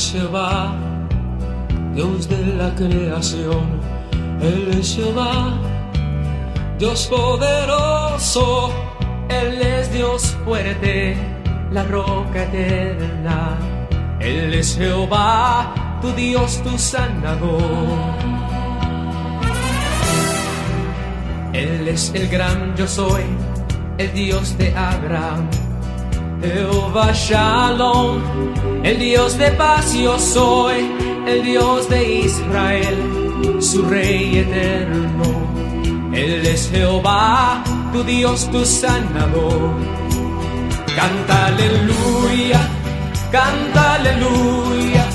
es Jehová, Dios de la creación. Él es Jehová, Dios poderoso. Él es Dios fuerte, la roca eterna. Él es Jehová, tu Dios, tu sanador. Él es el gran yo soy, el Dios de Abraham. Jehová Shalom, el Dios de paz yo soy, el Dios de Israel, su Rey eterno. Él es Jehová, tu Dios, tu sanador. Canta aleluya, canta aleluya,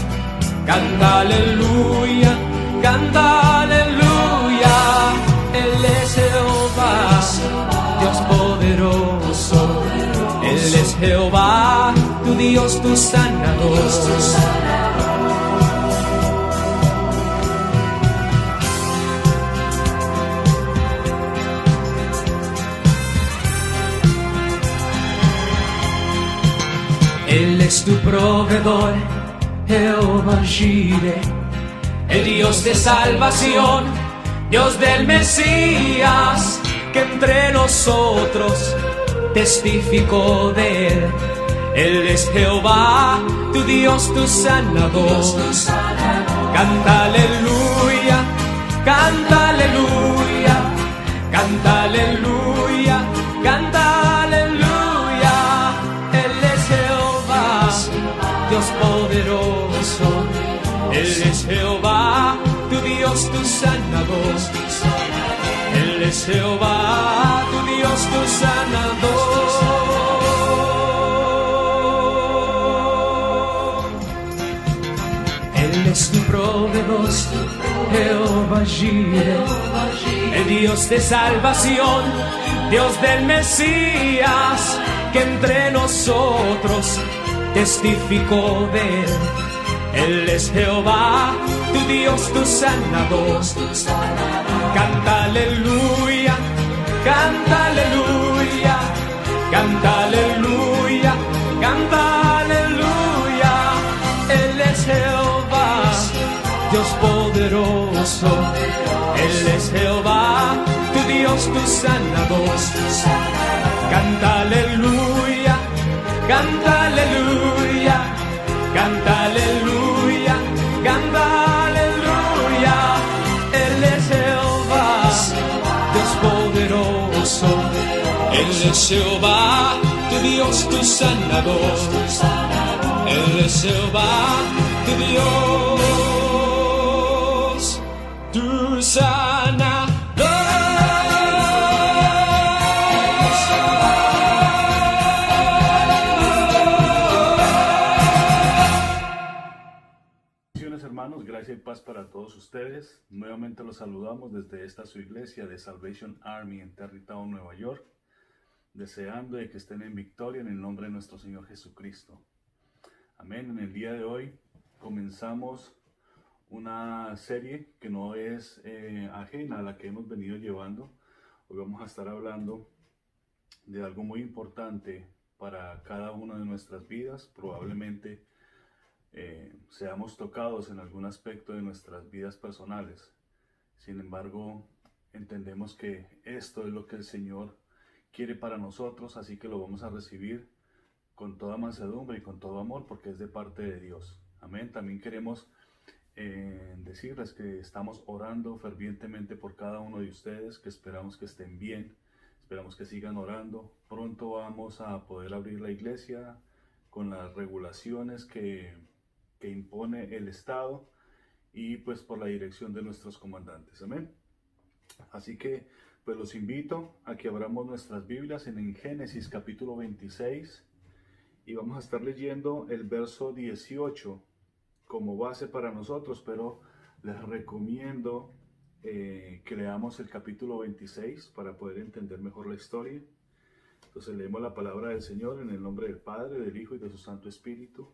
canta aleluya, canta aleluya. Él es Jehová, Dios poderoso. Él es Jehová, tu Dios, tu sanador. Él es tu proveedor, Jehová Jireh, el Dios de salvación, Dios del Mesías, que entre nosotros testificó de él. Él es Jehová, tu Dios, tu sanador. Canta aleluya, canta aleluya, canta aleluya, canta aleluya. Él es Jehová, Dios poderoso. Él es Jehová, tu Dios, tu sanador. Él es Jehová, tu Dios, tu sanador. Él es tu proveedor, Jehová Jireh, el Dios de salvación, Dios del Mesías, que entre nosotros testificó de él. Él es Jehová, tu Dios, tu sanador. Canta aleluya, canta aleluya, canta aleluya, canta aleluya. Él es Jehová, Dios poderoso. Él es Jehová, tu Dios, tu sanador. Canta aleluya, canta aleluya, canta aleluya, canta aleluya. Él es Jehová, Dios poderoso. Él es Jehová, tu Dios, tu sanador. Él es Jehová, tu Dios, tu sanador. Hermanos, gracia y paz para todos ustedes. Nuevamente los saludamos desde esta su iglesia de Salvation Army en Tarrytown, Nueva York, deseando de que estén en victoria en el nombre de nuestro Señor Jesucristo. Amén. En el día de hoy comenzamos una serie que no es ajena a la que hemos venido llevando. Hoy vamos a estar hablando de algo muy importante para cada una de nuestras vidas. Probablemente seamos tocados en algún aspecto de nuestras vidas personales. Sin embargo, entendemos que esto es lo que el Señor quiere para nosotros, así que lo vamos a recibir con toda mansedumbre y con todo amor, porque es de parte de Dios. Amén. También queremos decirles que estamos orando fervientemente por cada uno de ustedes, que esperamos que estén bien, esperamos que sigan orando. Pronto vamos a poder abrir la iglesia con las regulaciones que impone el Estado y pues por la dirección de nuestros comandantes. Amén. Así que pues los invito a que abramos nuestras Biblias en Génesis capítulo 26 y vamos a estar leyendo el verso 18 como base para nosotros, pero les recomiendo que leamos el capítulo 26 para poder entender mejor la historia. Entonces leemos la palabra del Señor en el nombre del Padre, del Hijo y de su Santo Espíritu.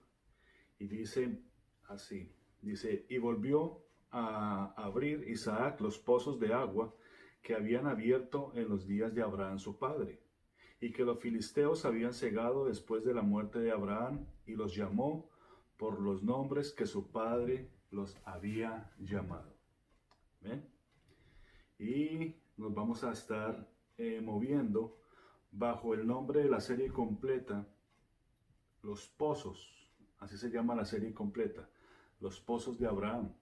Y dice así, y volvió a abrir Isaac los pozos de agua que habían abierto en los días de Abraham su padre, y que los filisteos habían cegado después de la muerte de Abraham, y los llamó por los nombres que su padre los había llamado. ¿Ven? Y nos vamos a estar moviendo bajo el nombre de la serie completa, Los Pozos. Así se llama la serie completa, Los Pozos de Abraham.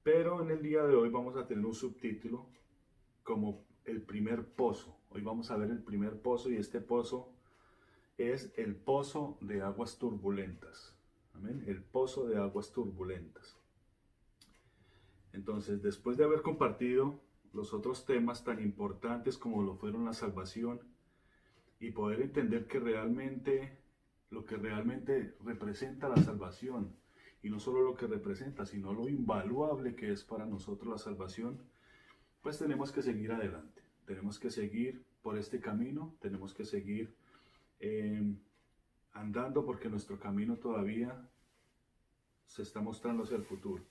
Pero en el día de hoy vamos a tener un subtítulo como el primer pozo. Hoy vamos a ver el primer pozo, y este pozo es el pozo de aguas turbulentas. Amén. El pozo de aguas turbulentas. Entonces, después de haber compartido los otros temas tan importantes como lo fueron la salvación, y poder entender que realmente lo que realmente representa la salvación, y no solo lo que representa, sino lo invaluable que es para nosotros la salvación, pues tenemos que seguir adelante. Tenemos que seguir por este camino, tenemos que seguir andando, porque nuestro camino todavía se está mostrando hacia el futuro.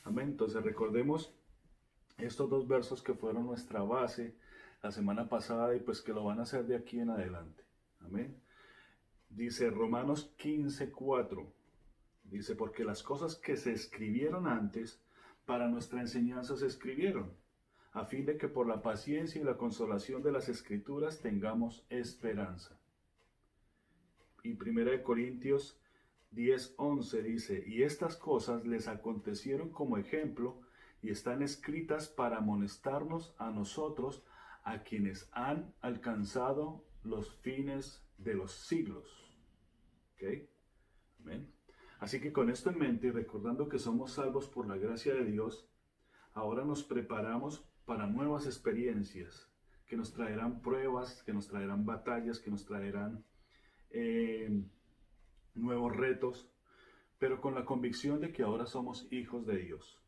Amén. Entonces recordemos estos dos versos que fueron nuestra base la semana pasada, y pues que lo van a hacer de aquí en adelante. Amén. Dice Romanos 15:4. Dice: porque las cosas que se escribieron antes para nuestra enseñanza se escribieron, a fin de que por la paciencia y la consolación de las Escrituras tengamos esperanza. Y 1 Corintios 10:11 dice: y estas cosas les acontecieron como ejemplo, y están escritas para amonestarnos a nosotros, a quienes han alcanzado los fines de los siglos. ¿Ok? Amén. Así que con esto en mente, y recordando que somos salvos por la gracia de Dios, ahora nos preparamos para nuevas experiencias que nos traerán pruebas, que nos traerán batallas, que nos traerán nuevos retos, pero con la convicción de que ahora somos hijos de Dios.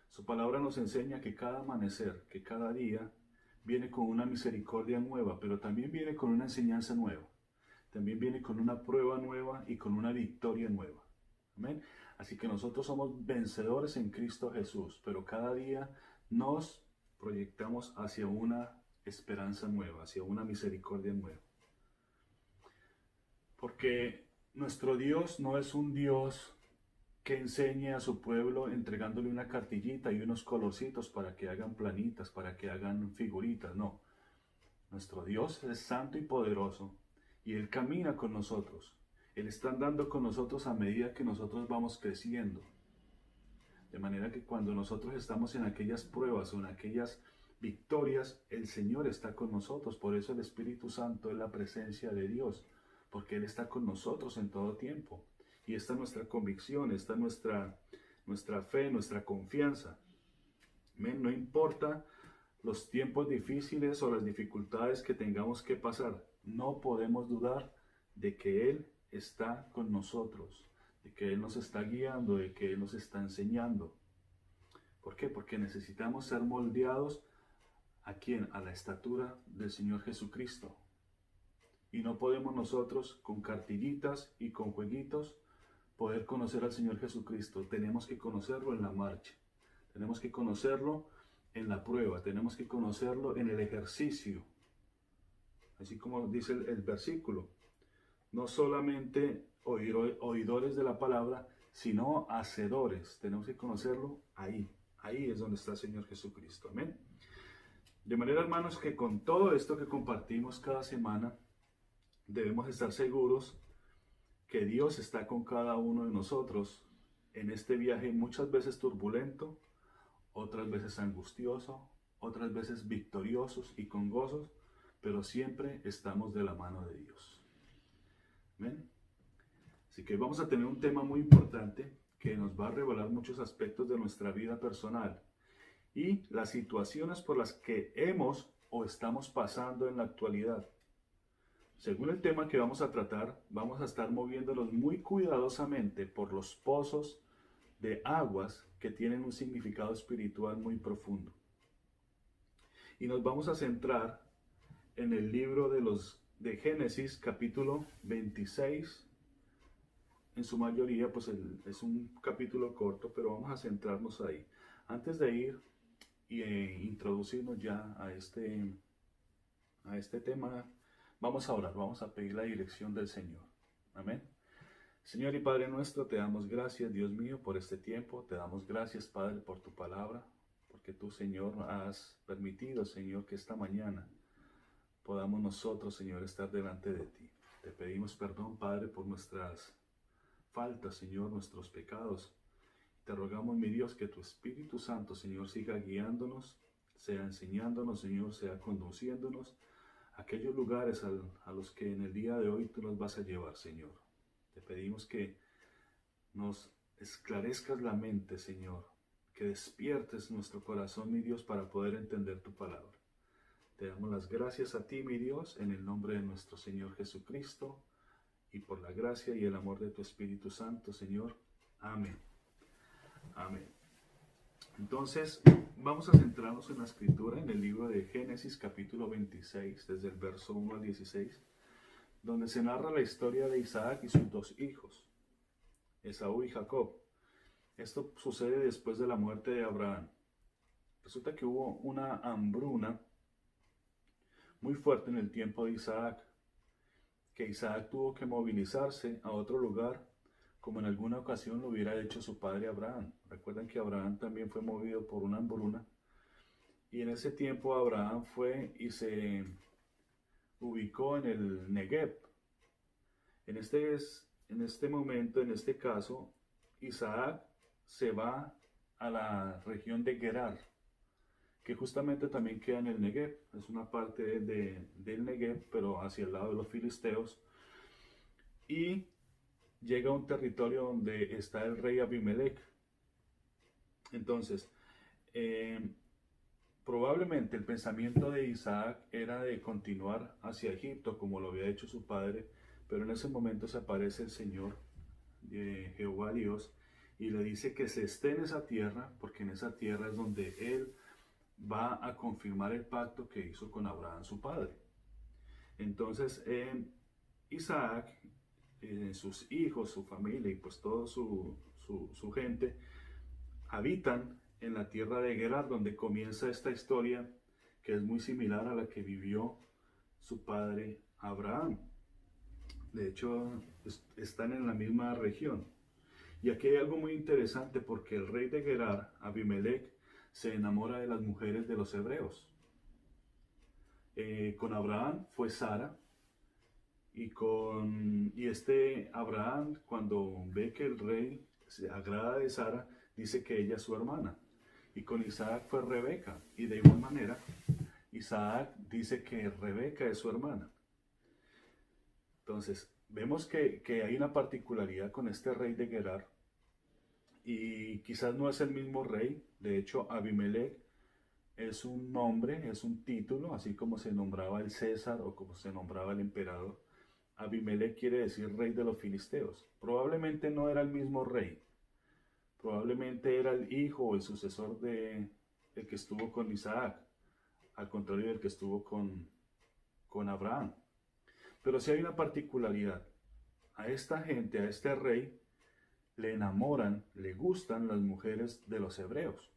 Su palabra nos enseña que cada amanecer, que cada día viene con una misericordia nueva, pero también viene con una enseñanza nueva. También viene con una prueba nueva y con una victoria nueva. Amén. Así que nosotros somos vencedores en Cristo Jesús, pero cada día nos proyectamos hacia una esperanza nueva, hacia una misericordia nueva. Porque nuestro Dios no es un Dios que enseñe a su pueblo entregándole una cartillita y unos colorcitos para que hagan planitas, para que hagan figuritas. No. Nuestro Dios es santo y poderoso, y Él camina con nosotros. Él está andando con nosotros a medida que nosotros vamos creciendo. De manera que cuando nosotros estamos en aquellas pruebas o en aquellas victorias, el Señor está con nosotros. Por eso el Espíritu Santo es la presencia de Dios, porque Él está con nosotros en todo tiempo. Y esta es nuestra convicción, esta es nuestra fe, nuestra confianza. Amén. No importa los tiempos difíciles o las dificultades que tengamos que pasar, no podemos dudar de que Él está con nosotros, de que Él nos está guiando, de que Él nos está enseñando. ¿Por qué? Porque necesitamos ser moldeados ¿a quién? A la estatura del Señor Jesucristo. Y no podemos nosotros con cartillitas y con jueguitos poder conocer al Señor Jesucristo. Tenemos que conocerlo en la marcha, tenemos que conocerlo en la prueba, tenemos que conocerlo en el ejercicio. Así como dice el versículo, no solamente oidores de la palabra, sino hacedores. Tenemos que conocerlo ahí. Ahí es donde está el Señor Jesucristo. Amén. De manera, hermanos, que con todo esto que compartimos cada semana, debemos estar seguros que Dios está con cada uno de nosotros en este viaje, muchas veces turbulento, otras veces angustioso, otras veces victoriosos y con gozos, pero siempre estamos de la mano de Dios. ¿Ven? Así que vamos a tener un tema muy importante que nos va a revelar muchos aspectos de nuestra vida personal y las situaciones por las que hemos o estamos pasando en la actualidad. Según el tema que vamos a tratar, vamos a estar moviéndonos muy cuidadosamente por los pozos de aguas que tienen un significado espiritual muy profundo. Y nos vamos a centrar en el libro de Génesis, capítulo 26. En su mayoría, pues es un capítulo corto, pero vamos a centrarnos ahí. Antes de ir e introducirnos ya a este tema, vamos a orar, vamos a pedir la dirección del Señor. Amén. Señor y Padre nuestro, te damos gracias, Dios mío, por este tiempo. Te damos gracias, Padre, por tu palabra, porque tú, Señor, has permitido, Señor, que esta mañana podamos nosotros, Señor, estar delante de ti. Te pedimos perdón, Padre, por nuestras faltas, Señor, nuestros pecados. Te rogamos, mi Dios, que tu Espíritu Santo, Señor, siga guiándonos, sea enseñándonos, Señor, sea conduciéndonos a aquellos lugares a los que en el día de hoy tú nos vas a llevar, Señor. Te pedimos que nos esclarezcas la mente, Señor, que despiertes nuestro corazón, mi Dios, para poder entender tu palabra. Te damos las gracias a ti, mi Dios, en el nombre de nuestro Señor Jesucristo, y por la gracia y el amor de tu Espíritu Santo, Señor. Amén. Amén. Entonces, vamos a centrarnos en la escritura, en el libro de Génesis, capítulo 26, desde el verso 1 al 16, donde se narra la historia de Isaac y sus dos hijos, Esaú y Jacob. Esto sucede después de la muerte de Abraham. Resulta que hubo una hambruna muy fuerte en el tiempo de Isaac, que Isaac tuvo que movilizarse a otro lugar, como en alguna ocasión lo hubiera hecho su padre Abraham. Recuerden que Abraham también fue movido por una hambruna, y en ese tiempo Abraham fue y se ubicó en el Negev. En este momento, en este caso, Isaac se va a la región de Gerar, que justamente también queda en el Negev. Es una parte del Negev, pero hacia el lado de los filisteos. Y llega a un territorio donde está el rey Abimelech. Entonces, probablemente el pensamiento de Isaac era de continuar hacia Egipto, como lo había hecho su padre, pero en ese momento se aparece el Señor, Jehová Dios, y le dice que se esté en esa tierra, porque en esa tierra es donde él va a confirmar el pacto que hizo con Abraham, su padre. Entonces, Isaac, sus hijos, su familia y pues toda su gente habitan en la tierra de Gerar, donde comienza esta historia que es muy similar a la que vivió su padre Abraham. De hecho, están en la misma región. Y aquí hay algo muy interesante, porque el rey de Gerar, Abimelech, se enamora de las mujeres de los hebreos. Con Abraham fue Sara, y Abraham, cuando ve que el rey se agrada de Sara, dice que ella es su hermana. Y con Isaac fue Rebeca, y de igual manera Isaac dice que Rebeca es su hermana. Entonces vemos que hay una particularidad con este rey de Gerar, y quizás no es el mismo rey. De hecho, Abimelech es un nombre, es un título, así como se nombraba el César o como se nombraba el emperador. Abimelech quiere decir rey de los filisteos. Probablemente no era el mismo rey, probablemente era el hijo o el sucesor del que estuvo con Isaac, al contrario del que estuvo con Abraham. Pero sí hay una particularidad. A esta gente, a este rey, le enamoran, le gustan las mujeres de los hebreos.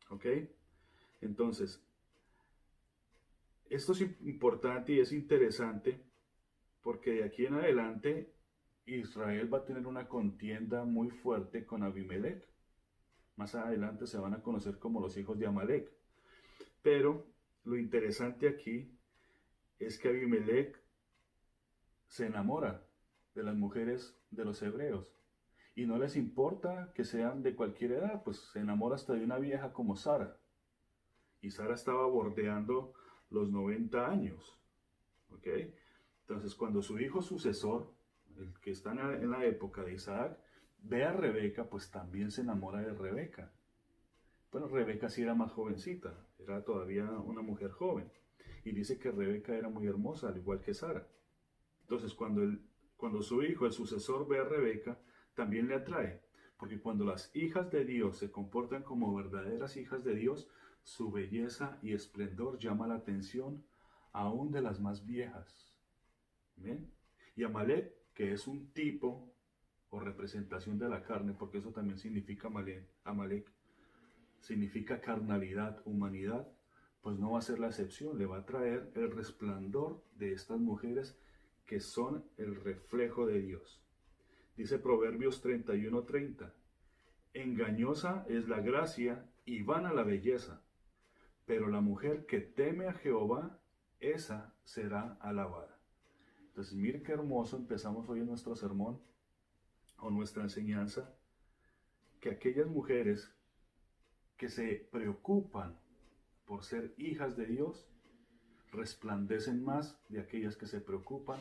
¿Ok? Entonces, esto es importante y es interesante, porque de aquí en adelante Israel va a tener una contienda muy fuerte con Abimelech. Más adelante se van a conocer como los hijos de Amalek. Pero lo interesante aquí es que Abimelech se enamora de las mujeres de los hebreos. Y no les importa que sean de cualquier edad, pues se enamora hasta de una vieja como Sara. Y Sara estaba bordeando los 90 años. ¿Ok? Entonces, cuando su hijo sucesor, el que está en la época de Isaac, ve a Rebeca, pues también se enamora de Rebeca. Bueno, Rebeca sí era más jovencita, era todavía una mujer joven. Y dice que Rebeca era muy hermosa, al igual que Sara. Entonces, cuando su hijo, el sucesor, ve a Rebeca, también le atrae. Porque cuando las hijas de Dios se comportan como verdaderas hijas de Dios, su belleza y esplendor llama la atención aún de las más viejas. ¿Bien? Y Amalek, que es un tipo o representación de la carne, porque eso también significa Amalek, significa carnalidad, humanidad, pues no va a ser la excepción. Le va a traer el resplandor de estas mujeres que son el reflejo de Dios. Dice Proverbios 31:30. Engañosa es la gracia y vana la belleza, pero la mujer que teme a Jehová, esa será alabada. Entonces, mire qué hermoso empezamos hoy en nuestro sermón o nuestra enseñanza, que aquellas mujeres que se preocupan por ser hijas de Dios, resplandecen más de aquellas que se preocupan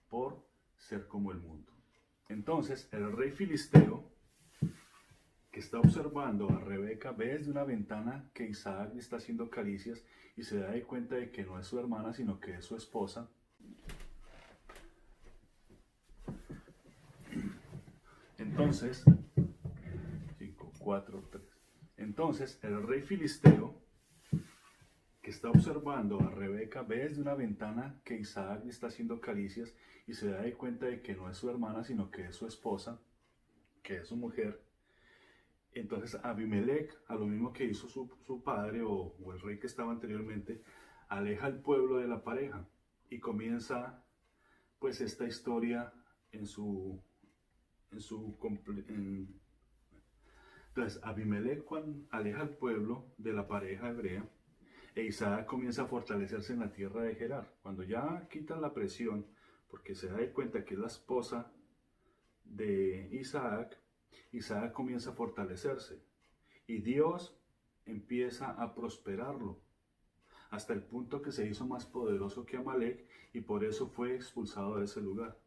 por ser como el mundo. Entonces, el rey filisteo, que está observando a Rebeca, ve desde una ventana que Isaac le está haciendo caricias y se da cuenta de que no es su hermana, sino que es su esposa. Entonces, 5, 4, 3. Entonces, el rey filisteo, que está observando a Rebeca, ve desde una ventana que Isaac le está haciendo caricias y se da cuenta de que no es su hermana, sino que es su esposa, que es su mujer. Entonces Abimelech, a lo mismo que hizo su padre o el rey que estaba anteriormente, aleja al pueblo de la pareja y comienza pues esta historia entonces Abimelech aleja al pueblo de la pareja hebrea e Isaac comienza a fortalecerse en la tierra de Gerar. Cuando ya quitan la presión, porque se da cuenta que es la esposa de Isaac, Isaac comienza a fortalecerse y Dios empieza a prosperarlo hasta el punto que se hizo más poderoso que Amalek y por eso fue expulsado de ese lugar.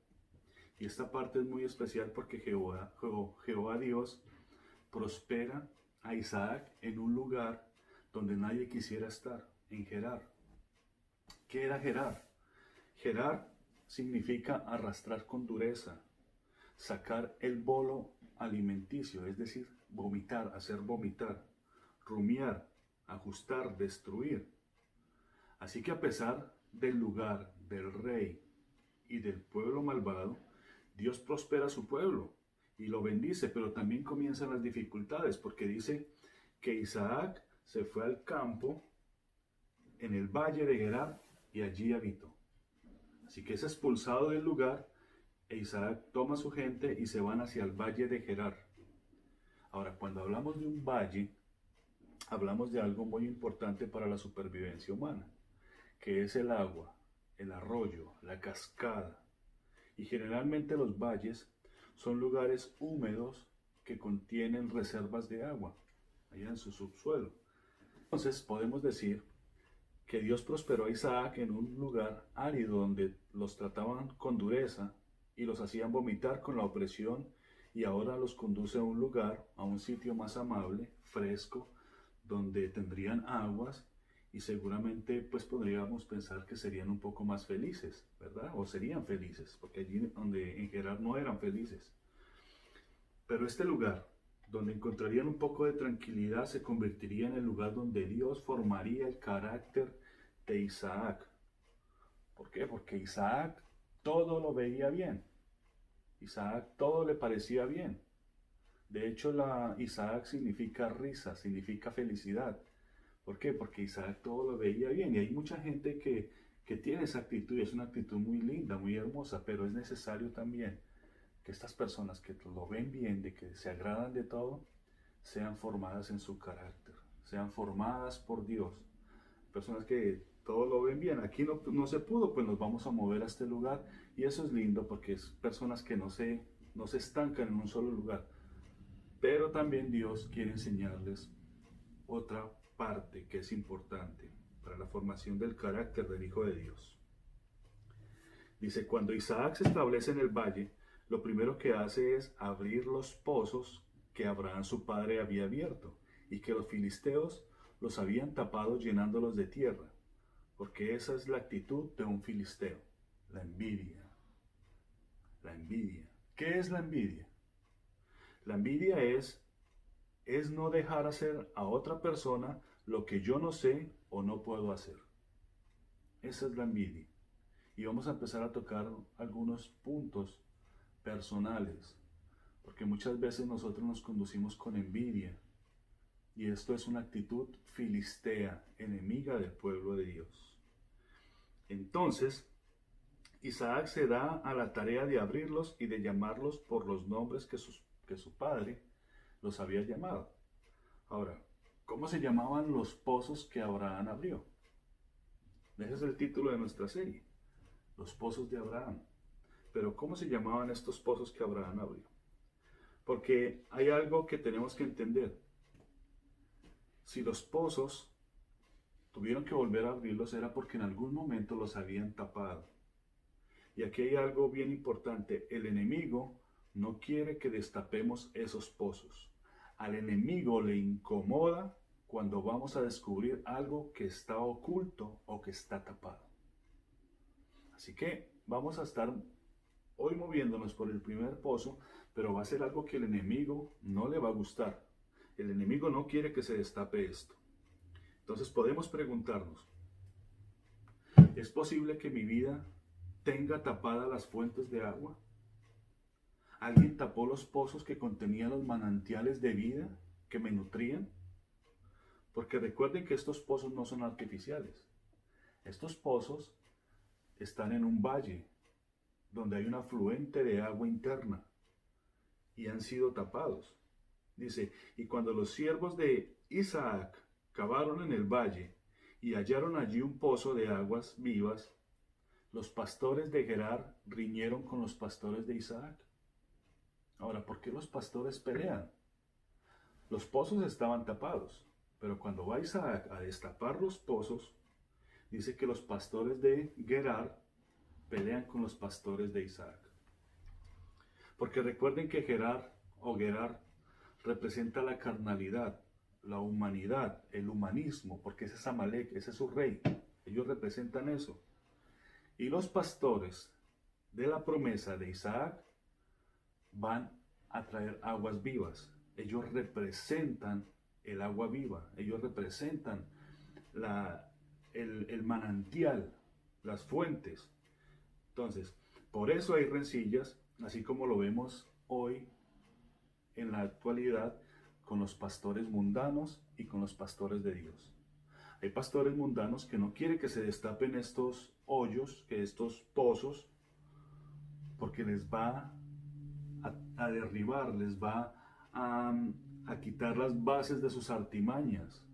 Y esta parte es muy especial porque Jehová Dios prospera a Isaac en un lugar donde nadie quisiera estar, en Gerar. ¿Qué era Gerar? Gerar significa arrastrar con dureza, sacar el bolo alimenticio, es decir, vomitar, hacer vomitar, rumiar, ajustar, destruir. Así que a pesar del lugar, del rey y del pueblo malvado, Dios prospera a su pueblo y lo bendice, pero también comienzan las dificultades, porque dice que Isaac se fue al campo en el valle de Gerar y allí habitó. Así que es expulsado del lugar e Isaac toma a su gente y se van hacia el valle de Gerar. Ahora, cuando hablamos de un valle, hablamos de algo muy importante para la supervivencia humana, que es el agua, el arroyo, la cascada. Y generalmente los valles son lugares húmedos que contienen reservas de agua, allá en su subsuelo. Entonces podemos decir que Dios prosperó a Isaac en un lugar árido donde los trataban con dureza y los hacían vomitar con la opresión, y ahora los conduce a un lugar, a un sitio más amable, fresco, donde tendrían aguas y seguramente pues podríamos pensar que serían un poco más felices, ¿verdad? O serían felices, porque allí donde en Gerar no eran felices. Pero este lugar, donde encontrarían un poco de tranquilidad, se convertiría en el lugar donde Dios formaría el carácter de Isaac. ¿Por qué? Porque Isaac todo lo veía bien. Isaac todo le parecía bien. De hecho, Isaac significa risa, significa felicidad. ¿Por qué? Porque Isaac todo lo veía bien. Y hay mucha gente que tiene esa actitud, y es una actitud muy linda, muy hermosa, pero es necesario también que estas personas que lo ven bien, de que se agradan de todo, sean formadas en su carácter, sean formadas por Dios. Personas que todo lo ven bien, aquí no se pudo, pues nos vamos a mover a este lugar, y eso es lindo porque es personas que no se estancan en un solo lugar. Pero también Dios quiere enseñarles otra parte que es importante para la formación del carácter del Hijo de Dios. Dice, cuando Isaac se establece en el valle, lo primero que hace es abrir los pozos que Abraham su padre había abierto y que los filisteos los habían tapado llenándolos de tierra, porque esa es la actitud de un filisteo, la envidia. La envidia. ¿Qué es la envidia? La envidia es no dejar hacer a otra persona lo que yo no sé o no puedo hacer. Esa es la envidia. Y vamos a empezar a tocar algunos puntos personales, porque muchas veces nosotros nos conducimos con envidia, y esto es una actitud filistea, enemiga del pueblo de Dios. Entonces, Isaac se da a la tarea de abrirlos y de llamarlos por los nombres que su padre los había llamado. Ahora, ¿cómo se llamaban los pozos que Abraham abrió? Ese es el título de nuestra serie, los pozos de Abraham. Pero ¿cómo se llamaban estos pozos que Abraham abrió? Porque hay algo que tenemos que entender. Si los pozos tuvieron que volver a abrirlos era porque en algún momento los habían tapado. Y aquí hay algo bien importante. El enemigo no quiere que destapemos esos pozos. Al enemigo le incomoda cuando vamos a descubrir algo que está oculto o que está tapado. Así que vamos a estar hoy moviéndonos por el primer pozo, pero va a ser algo que el enemigo no le va a gustar. El enemigo no quiere que se destape esto. Entonces podemos preguntarnos, ¿es posible que mi vida tenga tapadas las fuentes de agua? ¿Alguien tapó los pozos que contenían los manantiales de vida que me nutrían? Porque recuerden que estos pozos no son artificiales. Estos pozos están en un valle donde hay un afluente de agua interna y han sido tapados. Dice, y cuando los siervos de Isaac cavaron en el valle y hallaron allí un pozo de aguas vivas, los pastores de Gerar riñeron con los pastores de Isaac. Ahora, ¿por qué los pastores pelean? Los pozos estaban tapados, pero cuando va Isaac a destapar los pozos, dice que los pastores de Gerar pelean con los pastores de Isaac. Porque recuerden que Gerar representa la carnalidad, la humanidad, el humanismo, porque ese es Amalek, ese es su rey. Ellos representan eso. Y los pastores de la promesa de Isaac van a traer aguas vivas. Ellos representan el agua viva. Ellos representan el manantial, las fuentes. Entonces, por eso hay rencillas, así como lo vemos hoy en la actualidad con los pastores mundanos y con los pastores de Dios. Hay pastores mundanos que no quieren que se destapen estos hoyos, que estos pozos, porque les va a derribar, les va a quitar las bases de sus artimañas.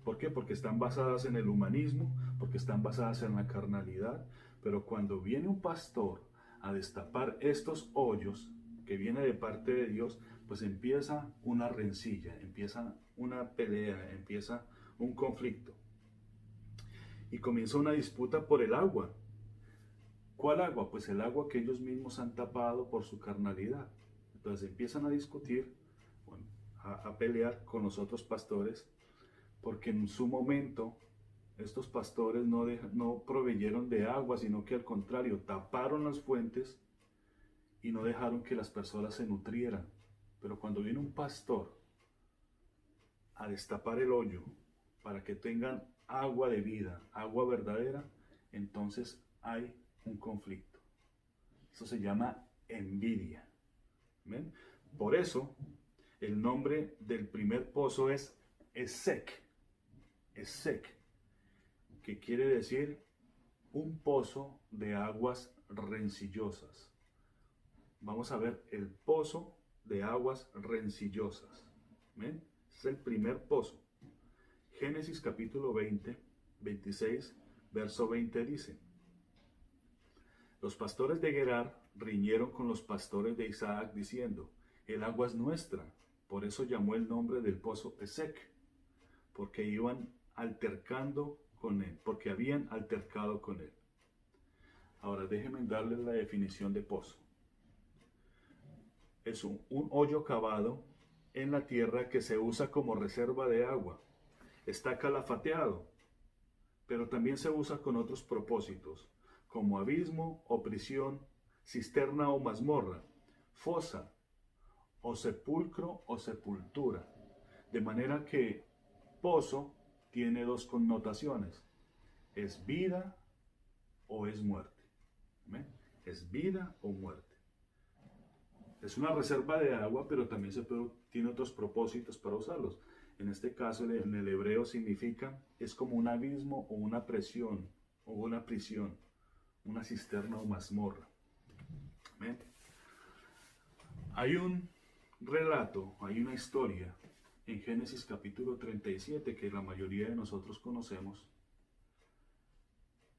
¿Por qué? Porque están basadas en el humanismo, porque están basadas en la carnalidad. Pero cuando viene un pastor a destapar estos hoyos, que viene de parte de Dios, pues empieza una rencilla, empieza una pelea, empieza un conflicto. Y comienza una disputa por el agua. ¿Cuál agua? Pues el agua que ellos mismos han tapado por su carnalidad. Entonces empiezan a discutir, bueno, a pelear con los otros pastores, porque en su momento estos pastores no proveyeron de agua, sino que al contrario, taparon las fuentes y no dejaron que las personas se nutrieran. Pero cuando viene un pastor a destapar el hoyo para que tengan agua de vida, agua verdadera, entonces hay un conflicto. Eso se llama envidia. ¿Ven? Por eso, el nombre del primer pozo es Esek. Esek, que quiere decir un pozo de aguas rencillosas. Vamos a ver el pozo de aguas rencillosas. ¿Ven? Es el primer pozo. Génesis capítulo 20, 26, verso 20 dice: los pastores de Gerar riñeron con los pastores de Isaac diciendo: el agua es nuestra. Por eso llamó el nombre del pozo Esek, porque iban altercando con él, porque habían altercado con él. Ahora déjenme darles la definición de pozo. Es un hoyo cavado en la tierra que se usa como reserva de agua. Está calafateado, pero también se usa con otros propósitos, como abismo o prisión, cisterna o mazmorra, fosa o sepulcro o sepultura. De manera que pozo tiene dos connotaciones: es vida o es muerte. ¿Ven? Es vida o muerte. Es una reserva de agua, pero también tiene otros propósitos para usarlos. En este caso, en el hebreo significa, es como un abismo o una presión o una prisión una cisterna o mazmorra. ¿Ven? Hay un relato, hay una historia en Génesis capítulo 37 que la mayoría de nosotros conocemos,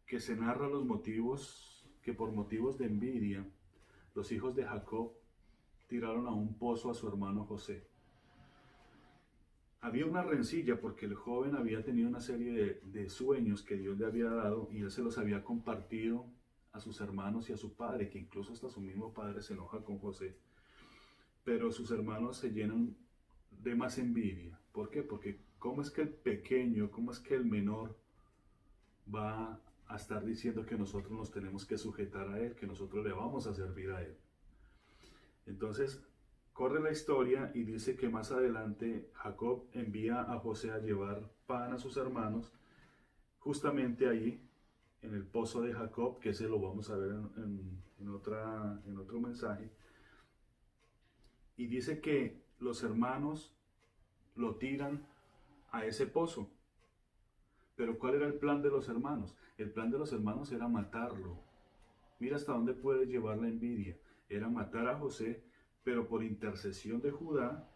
que se narra los motivos, que por motivos de envidia, los hijos de Jacob tiraron a un pozo a su hermano José. Había una rencilla porque el joven había tenido una serie de sueños que Dios le había dado y él se los había compartido a sus hermanos y a su padre, que incluso hasta su mismo padre se enoja con José. Pero sus hermanos se llenan de más envidia. ¿Por qué? Porque ¿cómo es que el pequeño, cómo es que el menor va a estar diciendo que nosotros nos tenemos que sujetar a él, que nosotros le vamos a servir a él? Entonces, corre la historia y dice que más adelante Jacob envía a José a llevar pan a sus hermanos, justamente ahí, en el pozo de Jacob, que ese lo vamos a ver en otro mensaje. Y dice que los hermanos lo tiran a ese pozo. Pero ¿cuál era el plan de los hermanos? El plan de los hermanos era matarlo. Mira hasta dónde puede llevar la envidia. Era matar a José, pero por intercesión de Judá,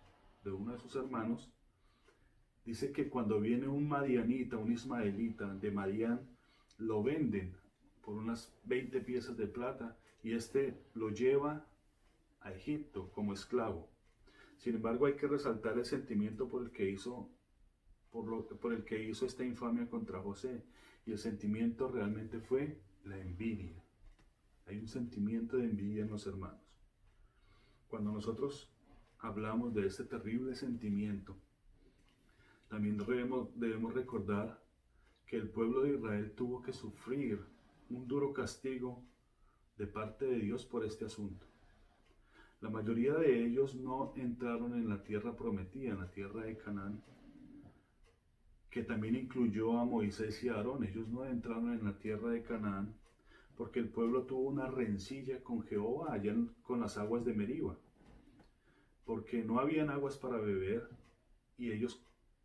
de uno de sus hermanos, dice que cuando viene un madianita, un ismaelita de Madián, lo venden por unas 20 piezas de plata y este lo lleva a Egipto como esclavo. Sin embargo, hay que resaltar el sentimiento por el que hizo esta infamia contra José. Y el sentimiento realmente fue la envidia. Hay un sentimiento de envidia en los hermanos. Cuando nosotros hablamos de este terrible sentimiento, también debemos recordar que el pueblo de Israel tuvo que sufrir un duro castigo de parte de Dios por este asunto. La mayoría de ellos no entraron en la tierra prometida, en la tierra de Canaán, que también incluyó a Moisés y a Aarón. Ellos no entraron en la tierra de Canaán porque el pueblo tuvo una rencilla con Jehová allá con las aguas de Meriba, porque no habían aguas para beber y ellos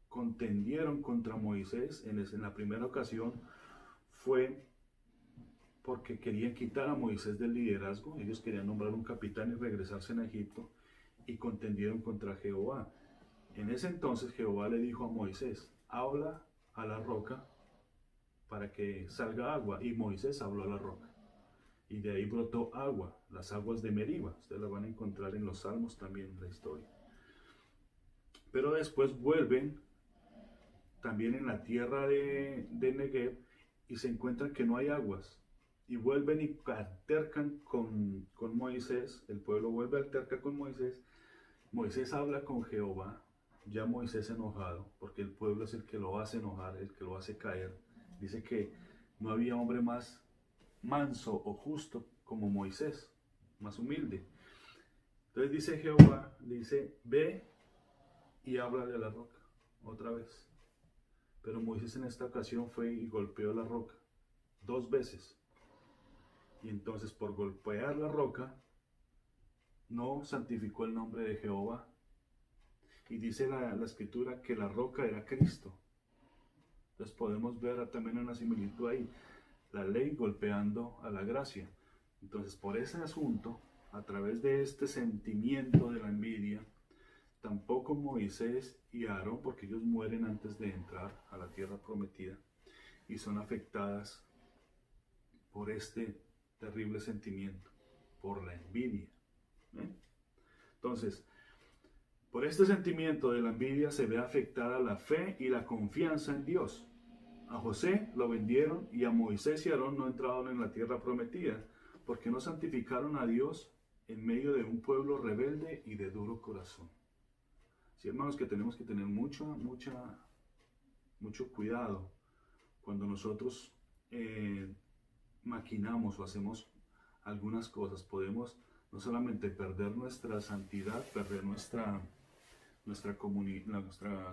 contendieron contra Moisés. En la primera ocasión fue porque querían quitar a Moisés del liderazgo. Ellos querían nombrar un capitán y regresarse a Egipto, y contendieron contra Jehová. En ese entonces Jehová le dijo a Moisés: habla a la roca para que salga agua, y Moisés habló a la roca y de ahí brotó agua, las aguas de Meriba. Ustedes las van a encontrar en los Salmos también en la historia. Pero después vuelven también en la tierra de Negev y se encuentran que no hay aguas. Y vuelven y altercan con Moisés. El pueblo vuelve a altercar con Moisés. Moisés habla con Jehová, ya Moisés enojado, porque el pueblo es el que lo hace enojar, el que lo hace caer. Dice que no había hombre más manso o justo como Moisés, más humilde. Entonces dice Jehová, dice: ve y háblale a la roca otra vez. Pero Moisés en esta ocasión fue y golpeó la roca 2 veces. Y entonces, por golpear la roca, no santificó el nombre de Jehová. Y dice la escritura que la roca era Cristo. Entonces podemos ver también una similitud ahí. La ley golpeando a la gracia. Entonces, por ese asunto, a través de este sentimiento de la envidia, tampoco Moisés y Aarón, porque ellos mueren antes de entrar a la tierra prometida, y son afectadas por este terrible sentimiento, por la envidia. Entonces, por este sentimiento de la envidia se ve afectada la fe y la confianza en Dios. A José lo vendieron y a Moisés y Aarón no entraron en la tierra prometida porque no santificaron a Dios en medio de un pueblo rebelde y de duro corazón. Sí, hermanos, que tenemos que tener mucho cuidado cuando nosotros maquinamos o hacemos algunas cosas. Podemos no solamente perder nuestra santidad, perder nuestra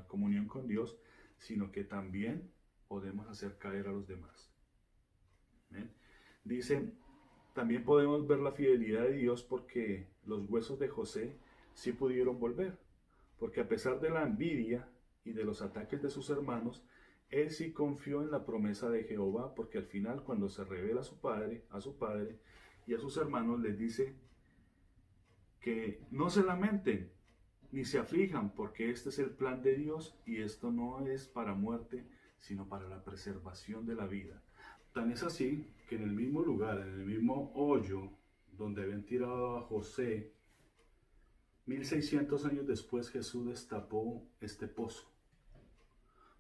comunión con Dios, sino que también podemos hacer caer a los demás. ¿Ven? Dice, también podemos ver la fidelidad de Dios porque los huesos de José sí pudieron volver, porque a pesar de la envidia y de los ataques de sus hermanos, Él sí confió en la promesa de Jehová, porque al final, cuando se revela a su padre y a sus hermanos, les dice que no se lamenten ni se aflijan, porque este es el plan de Dios y esto no es para muerte, sino para la preservación de la vida. Tan es así que en el mismo lugar, en el mismo hoyo donde habían tirado a José, 1600 años después Jesús destapó este pozo.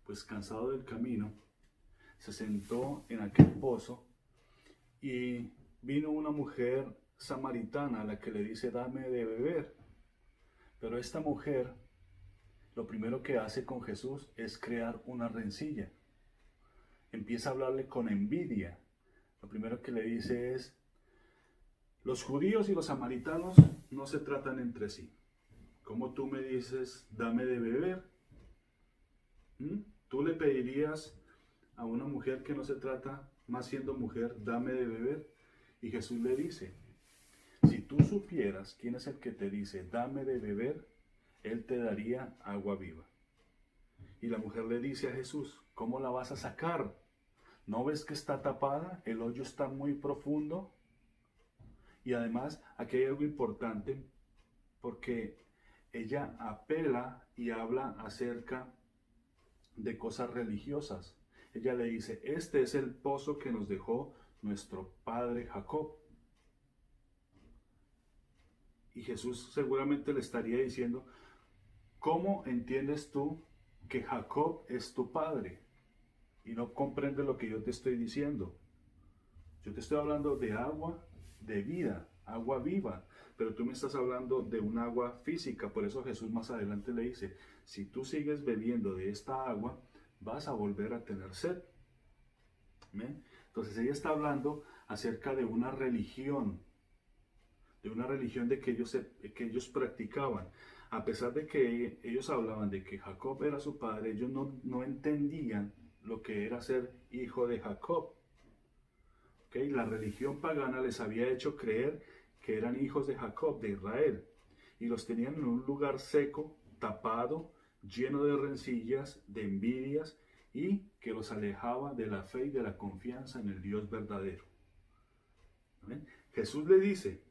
Pues cansado del camino, se sentó en aquel pozo y vino una mujer samaritana a la que le dice, dame de beber. Pero esta mujer, lo primero que hace con Jesús es crear una rencilla. Empieza a hablarle con envidia. Lo primero que le dice es, los judíos y los samaritanos no se tratan entre sí. ¿Cómo tú me dices, dame de beber? ¿Tú le pedirías a una mujer que no se trata, más siendo mujer, dame de beber? Y Jesús le dice, si tú supieras quién es el que te dice, dame de beber, él te daría agua viva. Y la mujer le dice a Jesús, ¿cómo la vas a sacar? ¿No ves que está tapada? El hoyo está muy profundo. Y además, aquí hay algo importante, porque ella apela y habla acerca de cosas religiosas. Ella le dice, este es el pozo que nos dejó nuestro padre Jacob. Y Jesús seguramente le estaría diciendo, ¿cómo entiendes tú que Jacob es tu padre? Y no comprendes lo que yo te estoy diciendo. Yo te estoy hablando de agua de vida, agua viva, pero tú me estás hablando de un agua física. Por eso Jesús más adelante le dice, si tú sigues bebiendo de esta agua, vas a volver a tener sed. ¿Ven? Entonces ella está hablando acerca de una religión de que ellos practicaban. A pesar de que ellos hablaban de que Jacob era su padre, ellos no entendían lo que era ser hijo de Jacob. ¿Okay? La religión pagana les había hecho creer que eran hijos de Jacob, de Israel, y los tenían en un lugar seco, tapado, lleno de rencillas, de envidias, y que los alejaba de la fe y de la confianza en el Dios verdadero. ¿Ven? Jesús le dice,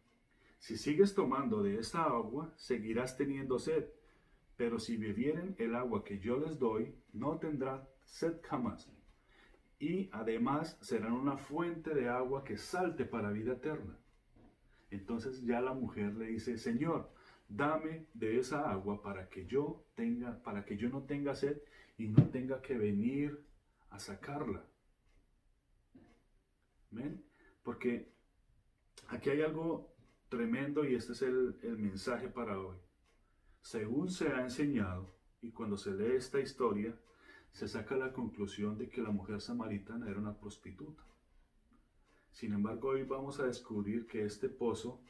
si sigues tomando de esta agua, seguirás teniendo sed, pero si bebieren el agua que yo les doy, no tendrán sed jamás. Y además serán una fuente de agua que salte para vida eterna. Entonces ya la mujer le dice, Señor, dame de esa agua para que yo no tenga sed y no tenga que venir a sacarla. ¿Ven? Porque aquí hay algo tremendo y este es el mensaje para hoy. Según se ha enseñado, y cuando se lee esta historia, se saca la conclusión de que la mujer samaritana era una prostituta. Sin embargo, hoy vamos a descubrir que este pozo,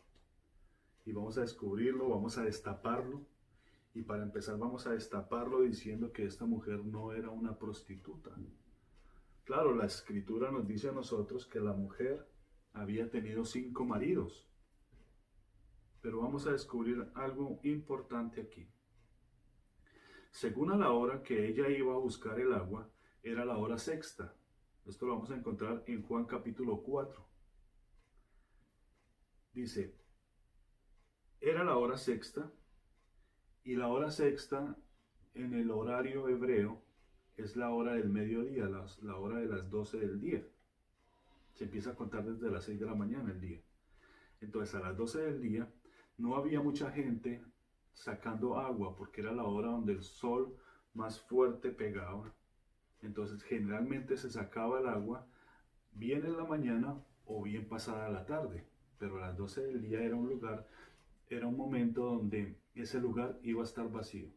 y vamos a descubrirlo, vamos a destaparlo, y para empezar vamos a destaparlo diciendo que esta mujer no era una prostituta. Claro, la escritura nos dice a nosotros que la mujer había tenido 5 maridos, pero vamos a descubrir algo importante aquí. Según a la hora que ella iba a buscar el agua, era la hora sexta. Esto lo vamos a encontrar en Juan capítulo 4. Dice, era la hora sexta, y la hora sexta en el horario hebreo es la hora del mediodía, la hora de las 12 del día. Se empieza a contar desde las 6 de la mañana el día. Entonces a las 12 del día no había mucha gente sacando agua porque era la hora donde el sol más fuerte pegaba. Entonces generalmente se sacaba el agua bien en la mañana o bien pasada la tarde, pero a las 12 del día era un momento donde ese lugar iba a estar vacío.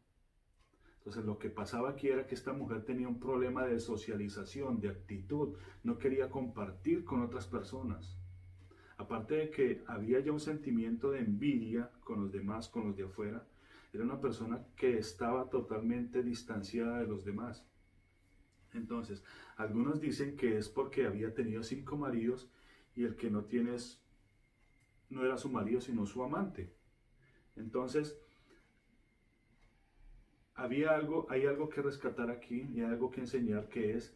Entonces lo que pasaba aquí era que esta mujer tenía un problema de socialización, de actitud, no quería compartir con otras personas. Aparte de que había ya un sentimiento de envidia con los demás, con los de afuera, era una persona que estaba totalmente distanciada de los demás. Entonces, algunos dicen que es porque había tenido 5 maridos y el que no era su marido sino su amante. Entonces, hay algo que rescatar aquí y hay algo que enseñar, que es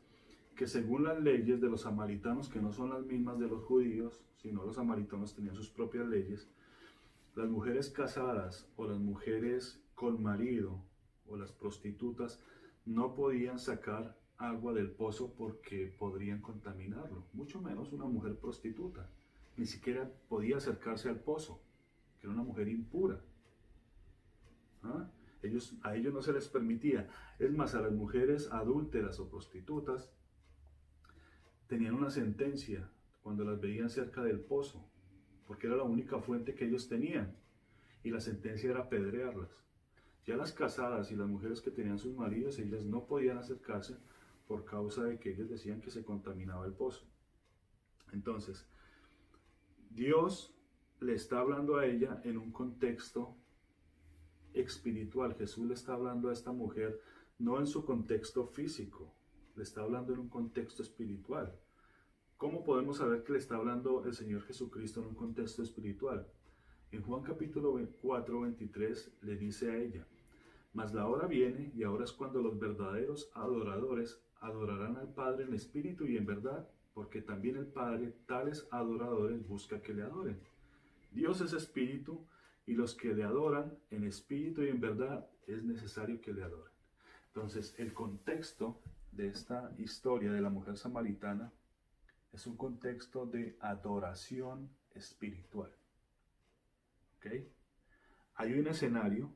que según las leyes de los samaritanos, que no son las mismas de los judíos, sino los samaritanos tenían sus propias leyes, las mujeres casadas o las mujeres con marido o las prostitutas no podían sacar agua del pozo porque podrían contaminarlo, mucho menos una mujer prostituta, ni siquiera podía acercarse al pozo, que era una mujer impura. ¿Ah? A ellos no se les permitía. Es más, a las mujeres adúlteras o prostitutas tenían una sentencia cuando las veían cerca del pozo, porque era la única fuente que ellos tenían, y la sentencia era apedrearlas. Ya las casadas y las mujeres que tenían sus maridos, ellas no podían acercarse por causa de que ellos decían que se contaminaba el pozo. Entonces, Dios le está hablando a ella en un contexto espiritual. Jesús le está hablando a esta mujer no en su contexto físico, le está hablando en un contexto espiritual. ¿Cómo podemos saber que le está hablando el Señor Jesucristo en un contexto espiritual? En Juan capítulo 4, 23 le dice a ella: mas la hora viene, y ahora es cuando los verdaderos adoradores adorarán al Padre en espíritu y en verdad, porque también el Padre tales adoradores busca que le adoren. Dios es espíritu, y los que le adoran en espíritu y en verdad es necesario que le adoren. Entonces, el contexto de esta historia de la mujer samaritana es un contexto de adoración espiritual. ¿Ok? Hay un escenario,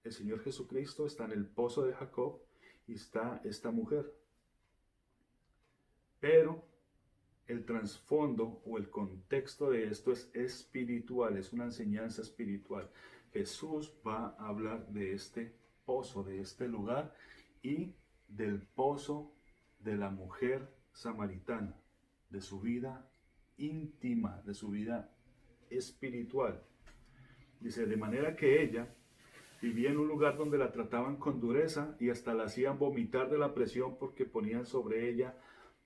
el Señor Jesucristo está en el pozo de Jacob y está esta mujer. Pero el trasfondo o el contexto de esto es espiritual, es una enseñanza espiritual. Jesús va a hablar de este pozo, de este lugar y del pozo de la mujer samaritana, de su vida íntima, de su vida espiritual. Dice, de manera que ella vivía en un lugar donde la trataban con dureza y hasta la hacían vomitar de la presión porque ponían sobre ella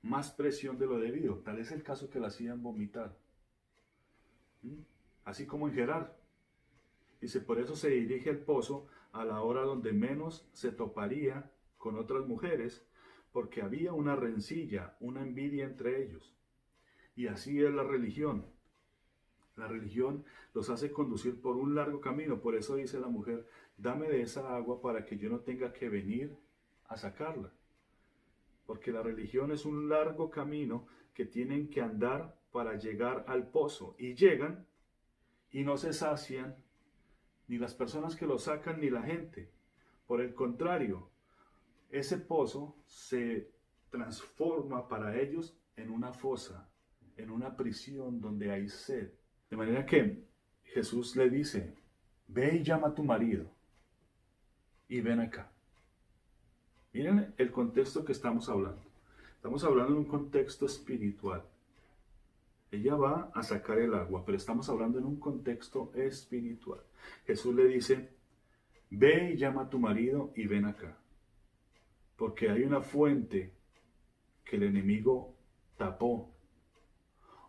más presión de lo debido. Tal es el caso que la hacían vomitar. Así como en Gerar. Dice, por eso se dirige al pozo a la hora donde menos se toparía con otras mujeres, porque había una rencilla, una envidia entre ellos. Y así es la religión. La religión los hace conducir por un largo camino. Por eso dice la mujer, dame de esa agua para que yo no tenga que venir a sacarla. Porque la religión es un largo camino que tienen que andar para llegar al pozo. Y llegan y no se sacian ni las personas que lo sacan ni la gente. Por el contrario, ese pozo se transforma para ellos en una fosa, en una prisión donde hay sed. De manera que Jesús le dice, ve y llama a tu marido y ven acá. Miren el contexto que estamos hablando. Estamos hablando en un contexto espiritual. Ella va a sacar el agua, pero estamos hablando en un contexto espiritual. Jesús le dice, ve y llama a tu marido y ven acá. Porque hay una fuente que el enemigo tapó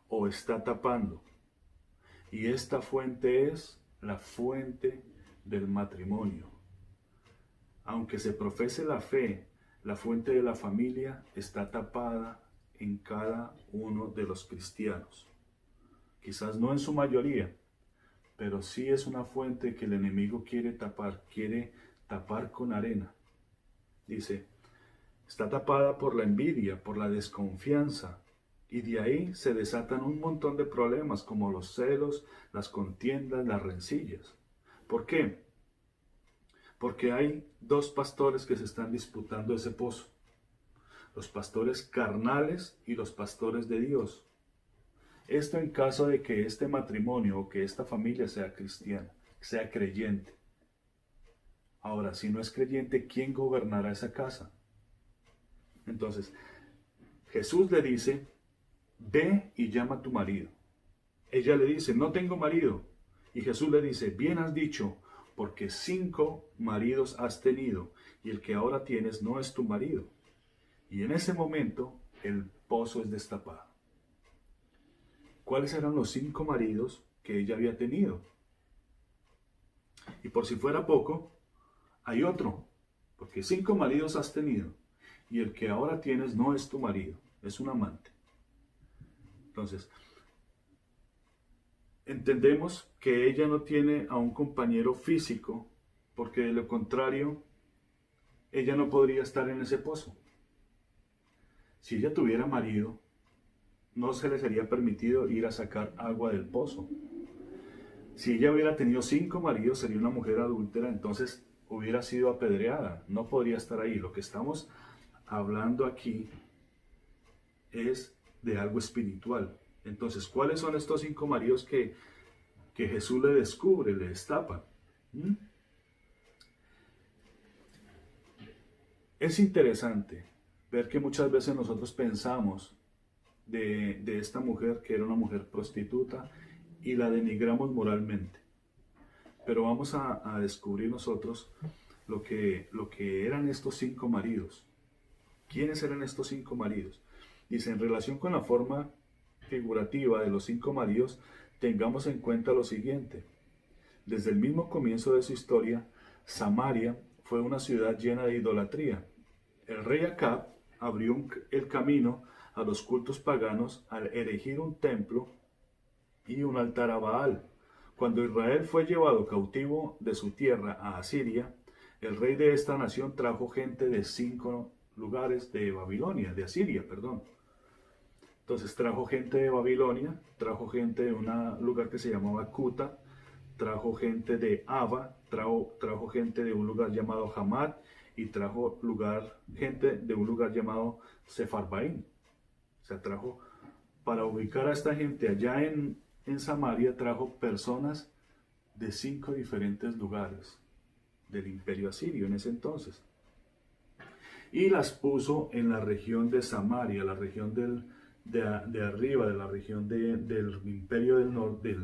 o está tapando. Y esta fuente es la fuente del matrimonio. Aunque se profese la fe, la fuente de la familia está tapada en cada uno de los cristianos. Quizás no en su mayoría, pero sí es una fuente que el enemigo quiere tapar con arena. Dice, está tapada por la envidia, por la desconfianza, y de ahí se desatan un montón de problemas como los celos, las contiendas, las rencillas. ¿Por qué? Porque hay dos pastores que se están disputando ese pozo. Los pastores carnales y los pastores de Dios. Esto en caso de que este matrimonio o que esta familia sea cristiana, sea creyente. Ahora, si no es creyente, ¿quién gobernará esa casa? Entonces, Jesús le dice, ve y llama a tu marido. Ella le dice, no tengo marido. Y Jesús le dice, bien has dicho, porque 5 maridos has tenido, y el que ahora tienes no es tu marido. Y en ese momento, el pozo es destapado. ¿Cuáles eran los 5 maridos que ella había tenido? Y por si fuera poco, hay otro. Porque 5 maridos has tenido y el que ahora tienes no es tu marido, es un amante. Entonces, entendemos que ella no tiene a un compañero físico, porque de lo contrario, ella no podría estar en ese pozo. Si ella tuviera marido, no se le sería permitido ir a sacar agua del pozo. Si ella hubiera tenido 5 maridos, sería una mujer adúltera, entonces hubiera sido apedreada, no podría estar ahí. Lo que estamos hablando aquí es de algo espiritual. Entonces, ¿cuáles son estos 5 maridos que Jesús le descubre, le destapa? Es interesante ver que muchas veces nosotros pensamos de esta mujer que era una mujer prostituta y la denigramos moralmente. Pero vamos a descubrir nosotros lo que eran estos 5 maridos. ¿Quiénes eran estos 5 maridos? Dice, en relación con la forma figurativa de los 5 maridos, tengamos en cuenta lo siguiente. Desde el mismo comienzo de su historia, Samaria fue una ciudad llena de idolatría. El rey Acab abrió el camino a los cultos paganos al erigir un templo y un altar a Baal. Cuando Israel fue llevado cautivo de su tierra a Asiria, el rey de esta nación trajo gente de 5 lugares de Babilonia, de Asiria, perdón. Entonces trajo gente de Babilonia, trajo gente de un lugar que se llamaba Cuta, trajo gente de Ava, trajo gente de un lugar llamado Hamat y trajo gente de un lugar llamado Sefarbaim. O sea, trajo, para ubicar a esta gente allá en Samaria, trajo personas de 5 diferentes lugares del imperio asirio en ese entonces. Y las puso en la región de Samaria, la región de arriba, de la región del imperio del norte,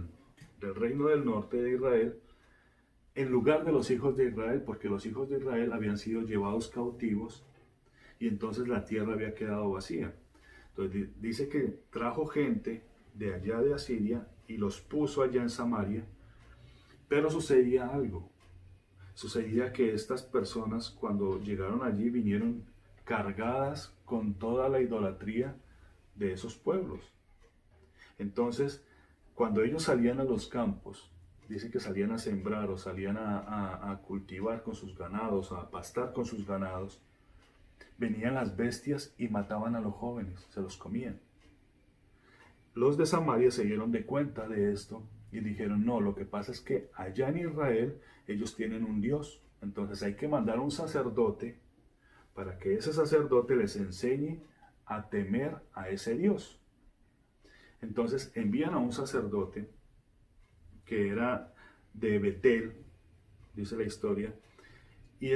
del reino del norte de Israel, en lugar de los hijos de Israel, porque los hijos de Israel habían sido llevados cautivos y entonces la tierra había quedado vacía. Entonces dice que trajo gente de allá de Asiria y los puso allá en Samaria, pero sucedía algo. Sucedía que estas personas cuando llegaron allí vinieron cargadas con toda la idolatría de esos pueblos. Entonces, cuando ellos salían a los campos, dice que salían a sembrar o salían a cultivar con sus ganados, a pastar con sus ganados, venían las bestias y mataban a los jóvenes, se los comían. Los de Samaria se dieron de cuenta de esto y dijeron, no, lo que pasa es que allá en Israel ellos tienen un Dios, entonces hay que mandar a un sacerdote para que ese sacerdote les enseñe a temer a ese Dios. Entonces envían a un sacerdote que era de Betel, dice la historia, y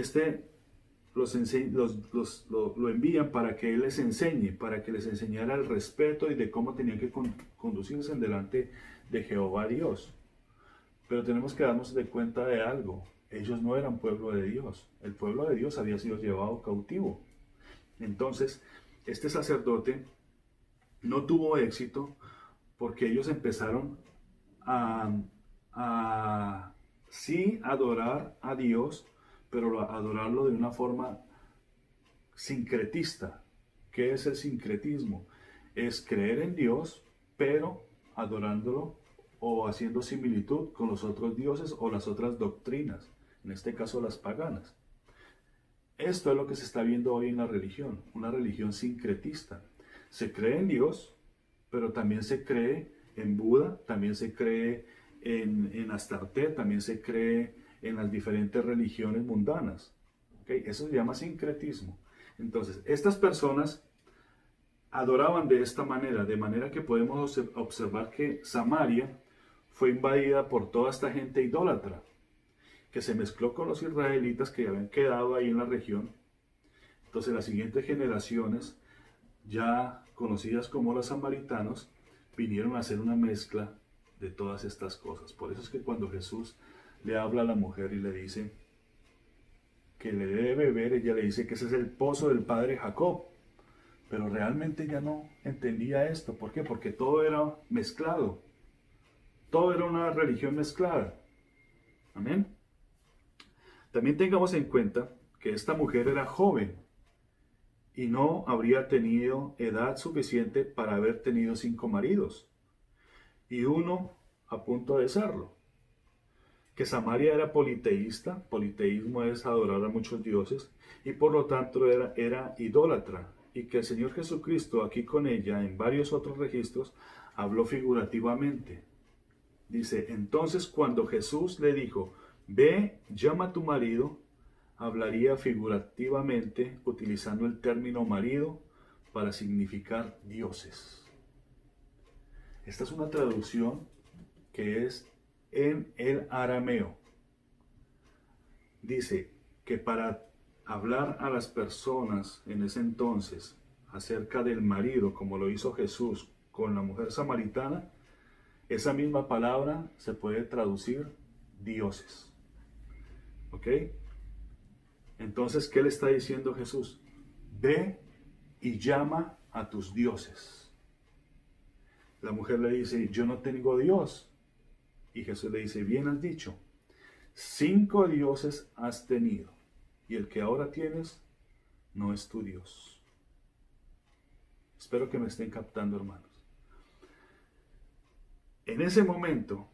lo envían para que él les enseñe, para que les enseñara el respeto y de cómo tenían que conducirse en delante de Jehová Dios. Pero tenemos que darnos de cuenta de algo. Ellos no eran pueblo de Dios. El pueblo de Dios había sido llevado cautivo. Entonces, este sacerdote no tuvo éxito porque ellos empezaron a sí adorar a Dios, pero adorarlo de una forma sincretista. ¿Qué es el sincretismo? Es creer en Dios, pero adorándolo o haciendo similitud con los otros dioses o las otras doctrinas, en este caso las paganas. Esto es lo que se está viendo hoy en la religión, una religión sincretista. Se cree en Dios, pero también se cree en Buda, también se cree en Astarte, también se cree en las diferentes religiones mundanas. ¿Okay? Eso se llama sincretismo. Entonces, estas personas adoraban de esta manera, de manera que podemos observar que Samaria fue invadida por toda esta gente idólatra, que se mezcló con los israelitas que habían quedado ahí en la región. Entonces las siguientes generaciones, ya conocidas como los samaritanos, vinieron a hacer una mezcla de todas estas cosas. Por eso es que cuando Jesús le habla a la mujer y le dice que le debe beber, ella le dice que ese es el pozo del padre Jacob. Pero realmente ella no entendía esto. ¿Por qué? Porque todo era mezclado. Todo era una religión mezclada. Amén. También tengamos en cuenta que esta mujer era joven y no habría tenido edad suficiente para haber tenido 5 maridos, y uno a punto de serlo. Que Samaria era politeísta, politeísmo es adorar a muchos dioses, y por lo tanto era idólatra, y que el Señor Jesucristo aquí con ella, en varios otros registros, habló figurativamente. Dice, entonces cuando Jesús le dijo, ve, llama a tu marido, hablaría figurativamente utilizando el término marido para significar dioses. Esta es una traducción que es en el arameo. Dice que para hablar a las personas en ese entonces acerca del marido, como lo hizo Jesús con la mujer samaritana, esa misma palabra se puede traducir dioses. ¿Ok? Entonces, ¿qué le está diciendo Jesús? Ve y llama a tus dioses. La mujer le dice, yo no tengo Dios. Y Jesús le dice, bien has dicho, 5 dioses has tenido, y el que ahora tienes no es tu Dios. Espero que me estén captando, hermanos. En ese momento,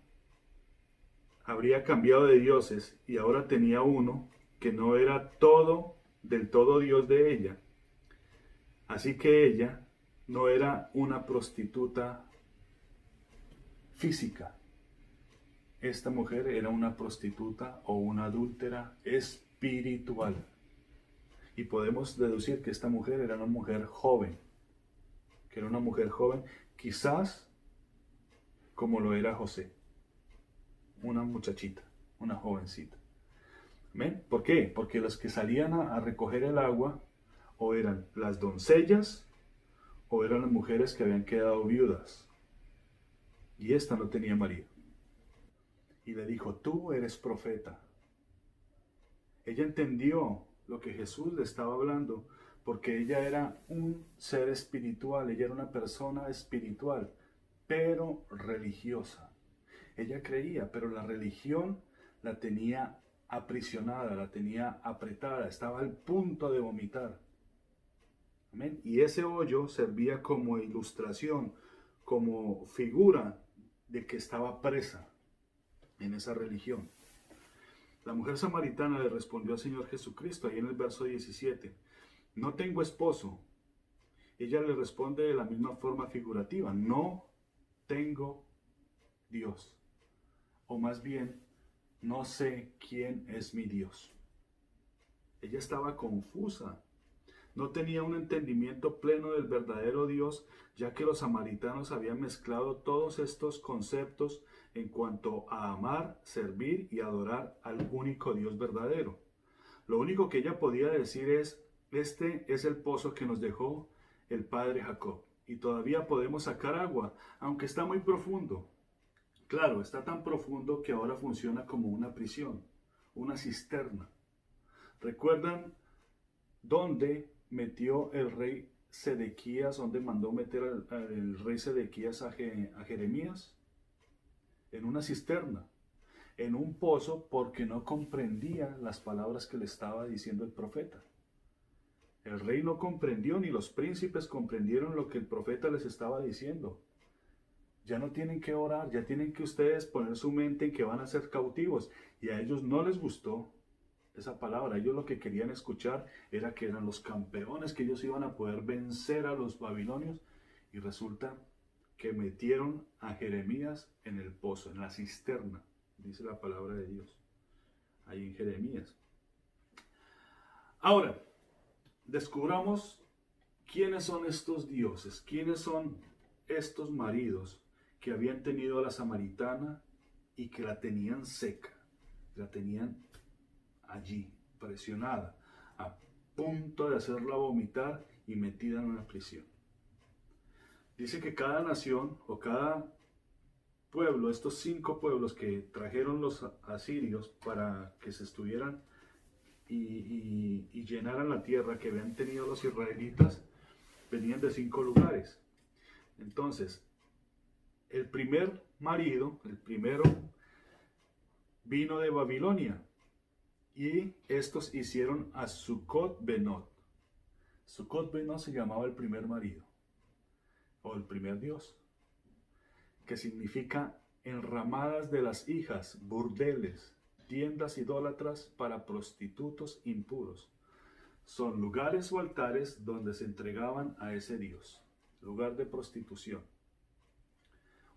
habría cambiado de dioses, y ahora tenía uno que no era del todo Dios de ella. Así que ella no era una prostituta física. Esta mujer era una prostituta o una adúltera espiritual. Y podemos deducir que esta mujer era una mujer joven. Que era una mujer joven, quizás como lo era José. Una muchachita, una jovencita. ¿Ven? ¿Por qué? Porque los que salían a recoger el agua o eran las doncellas o eran las mujeres que habían quedado viudas. Y esta no tenía marido. Y le dijo, tú eres profeta. Ella entendió lo que Jesús le estaba hablando, porque ella era un ser espiritual, ella era una persona espiritual, pero religiosa. Ella creía, pero la religión la tenía aprisionada, la tenía apretada, estaba al punto de vomitar. ¿Amén? Y ese hoyo servía como ilustración, como figura de que estaba presa en esa religión. La mujer samaritana le respondió al Señor Jesucristo, ahí en el verso 17, no tengo esposo. Ella le responde de la misma forma figurativa, no tengo Dios. O más bien, no sé quién es mi Dios. Ella estaba confusa. No tenía un entendimiento pleno del verdadero Dios, ya que los samaritanos habían mezclado todos estos conceptos en cuanto a amar, servir y adorar al único Dios verdadero. Lo único que ella podía decir es, este es el pozo que nos dejó el padre Jacob, y todavía podemos sacar agua, aunque está muy profundo. Claro, está tan profundo que ahora funciona como una prisión, una cisterna. ¿Recuerdan dónde metió el rey Sedequías, dónde mandó meter al rey Sedequías a Jeremías? En una cisterna, en un pozo, porque no comprendía las palabras que le estaba diciendo el profeta. El rey no comprendió, ni los príncipes comprendieron lo que el profeta les estaba diciendo. Ya no tienen que orar, ya tienen que ustedes poner su mente en que van a ser cautivos. Y a ellos no les gustó esa palabra. Ellos lo que querían escuchar era que eran los campeones, que ellos iban a poder vencer a los babilonios. Y resulta que metieron a Jeremías en el pozo, en la cisterna, dice la palabra de Dios, ahí en Jeremías. Ahora, descubramos quiénes son estos dioses, quiénes son estos maridos que habían tenido a la samaritana y que la tenían seca, la tenían allí, presionada, a punto de hacerla vomitar y metida en una prisión. Dice que cada nación o cada pueblo, estos 5 pueblos que trajeron los asirios para que se estuvieran y llenaran la tierra que habían tenido los israelitas, venían de 5 lugares. Entonces, el primer marido, el primero, vino de Babilonia. Y estos hicieron a Sucot Benot. Sucot Benot se llamaba el primer marido, o el primer dios, que significa enramadas de las hijas, burdeles, tiendas idólatras para prostitutos impuros. Son lugares o altares donde se entregaban a ese dios, lugar de prostitución.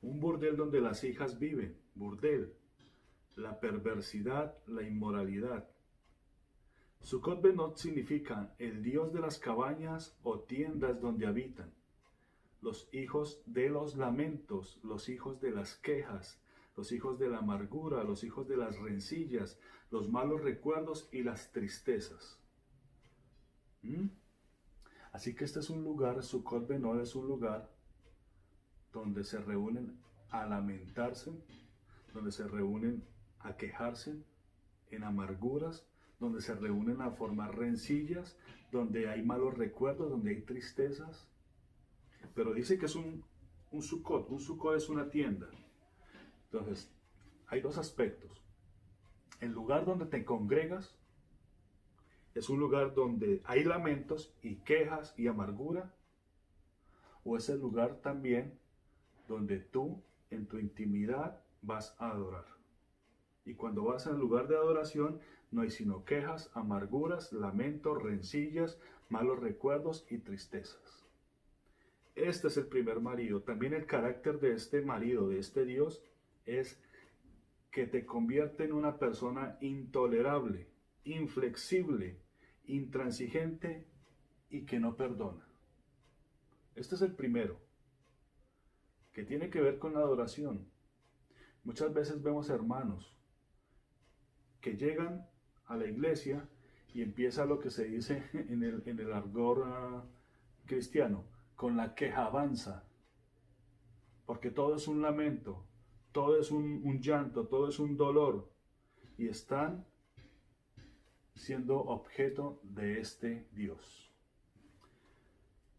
Un burdel donde las hijas viven, burdel, la perversidad, la inmoralidad. Sucot Benot significa el dios de las cabañas o tiendas donde habitan, los hijos de los lamentos, los hijos de las quejas, los hijos de la amargura, los hijos de las rencillas, los malos recuerdos y las tristezas. Así que este es un lugar, Sucot Benot es un lugar donde se reúnen a lamentarse, donde se reúnen a quejarse en amarguras, donde se reúnen a formar rencillas, donde hay malos recuerdos, donde hay tristezas. Pero dice que es un Sucot es una tienda. Entonces, hay dos aspectos. El lugar donde te congregas es un lugar donde hay lamentos y quejas y amargura, o es el lugar también donde tú en tu intimidad vas a adorar. Y cuando vas al lugar de adoración no hay sino quejas, amarguras, lamentos, rencillas, malos recuerdos y tristezas. Este es el primer marido. También el carácter de este marido, de este Dios, es que te convierte en una persona intolerable, inflexible, intransigente y que no perdona. Este es el primero, que tiene que ver con la adoración. Muchas veces vemos hermanos que llegan a la iglesia y empieza lo que se dice en el argot cristiano, con la quejabanza, porque todo es un lamento, todo es un llanto, todo es un dolor, y están siendo objeto de este Dios.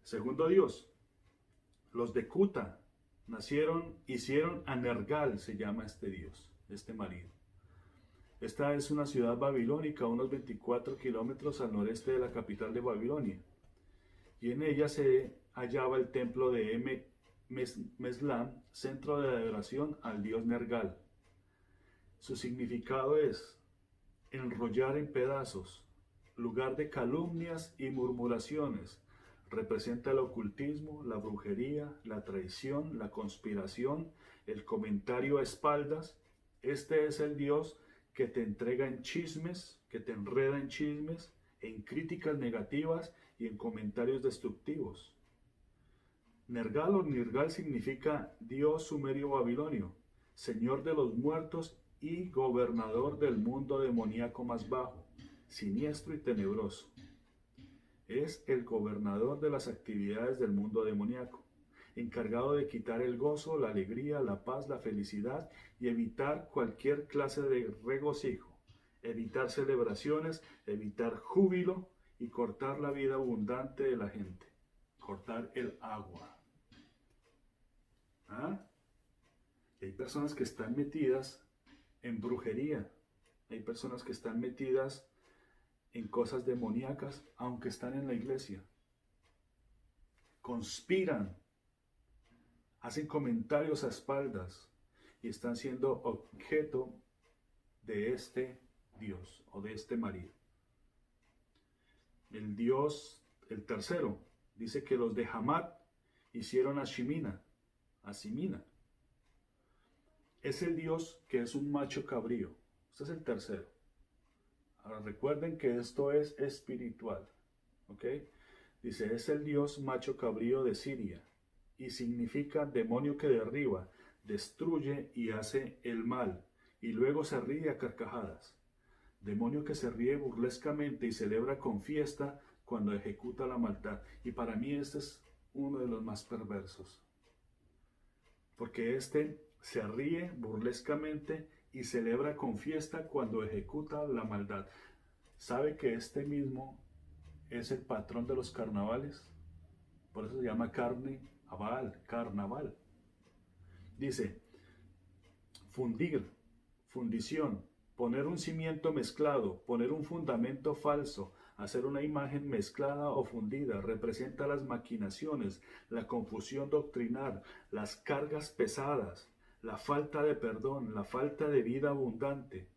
Segundo Dios, los de Cuta hicieron a Nergal, se llama este Dios, este marido. Esta es una ciudad babilónica, a unos 24 kilómetros al noreste de la capital de Babilonia. Y en ella se hallaba el templo de Meslam, centro de adoración al dios Nergal. Su significado es enrollar en pedazos, lugar de calumnias y murmuraciones. Representa el ocultismo, la brujería, la traición, la conspiración, el comentario a espaldas. Este es el Dios que te entrega en chismes, que te enreda en chismes, en críticas negativas y en comentarios destructivos. Nergal o Nirgal significa Dios sumerio babilonio, Señor de los muertos y gobernador del mundo demoníaco más bajo, siniestro y tenebroso. Es el gobernador de las actividades del mundo demoníaco, encargado de quitar el gozo, la alegría, la paz, la felicidad y evitar cualquier clase de regocijo, evitar celebraciones, evitar júbilo y cortar la vida abundante de la gente, cortar el agua. Hay personas que están metidas en brujería, hay personas que están metidas en cosas demoníacas, aunque están en la iglesia. Conspiran, hacen comentarios a espaldas y están siendo objeto de este Dios o de este marido. El Dios, el tercero, dice que los de Hamat hicieron a Simina. Es el Dios que es un macho cabrío. Este es el tercero. Ahora recuerden que esto es espiritual. ¿Ok? Dice, es el Dios macho cabrío de Siria. Y significa demonio que derriba, destruye y hace el mal. Y luego se ríe a carcajadas. Demonio que se ríe burlescamente y celebra con fiesta cuando ejecuta la maldad. Y para mí este es uno de los más perversos. Porque este se ríe burlescamente y celebra con fiesta cuando ejecuta la maldad. ¿Sabe que este mismo es el patrón de los carnavales? Por eso se llama carnaval. Dice, fundir, fundición, Poner un cimiento mezclado, poner un fundamento falso, hacer una imagen mezclada o fundida, representa las maquinaciones, la confusión doctrinal, las cargas pesadas, la falta de perdón, la falta de vida abundante.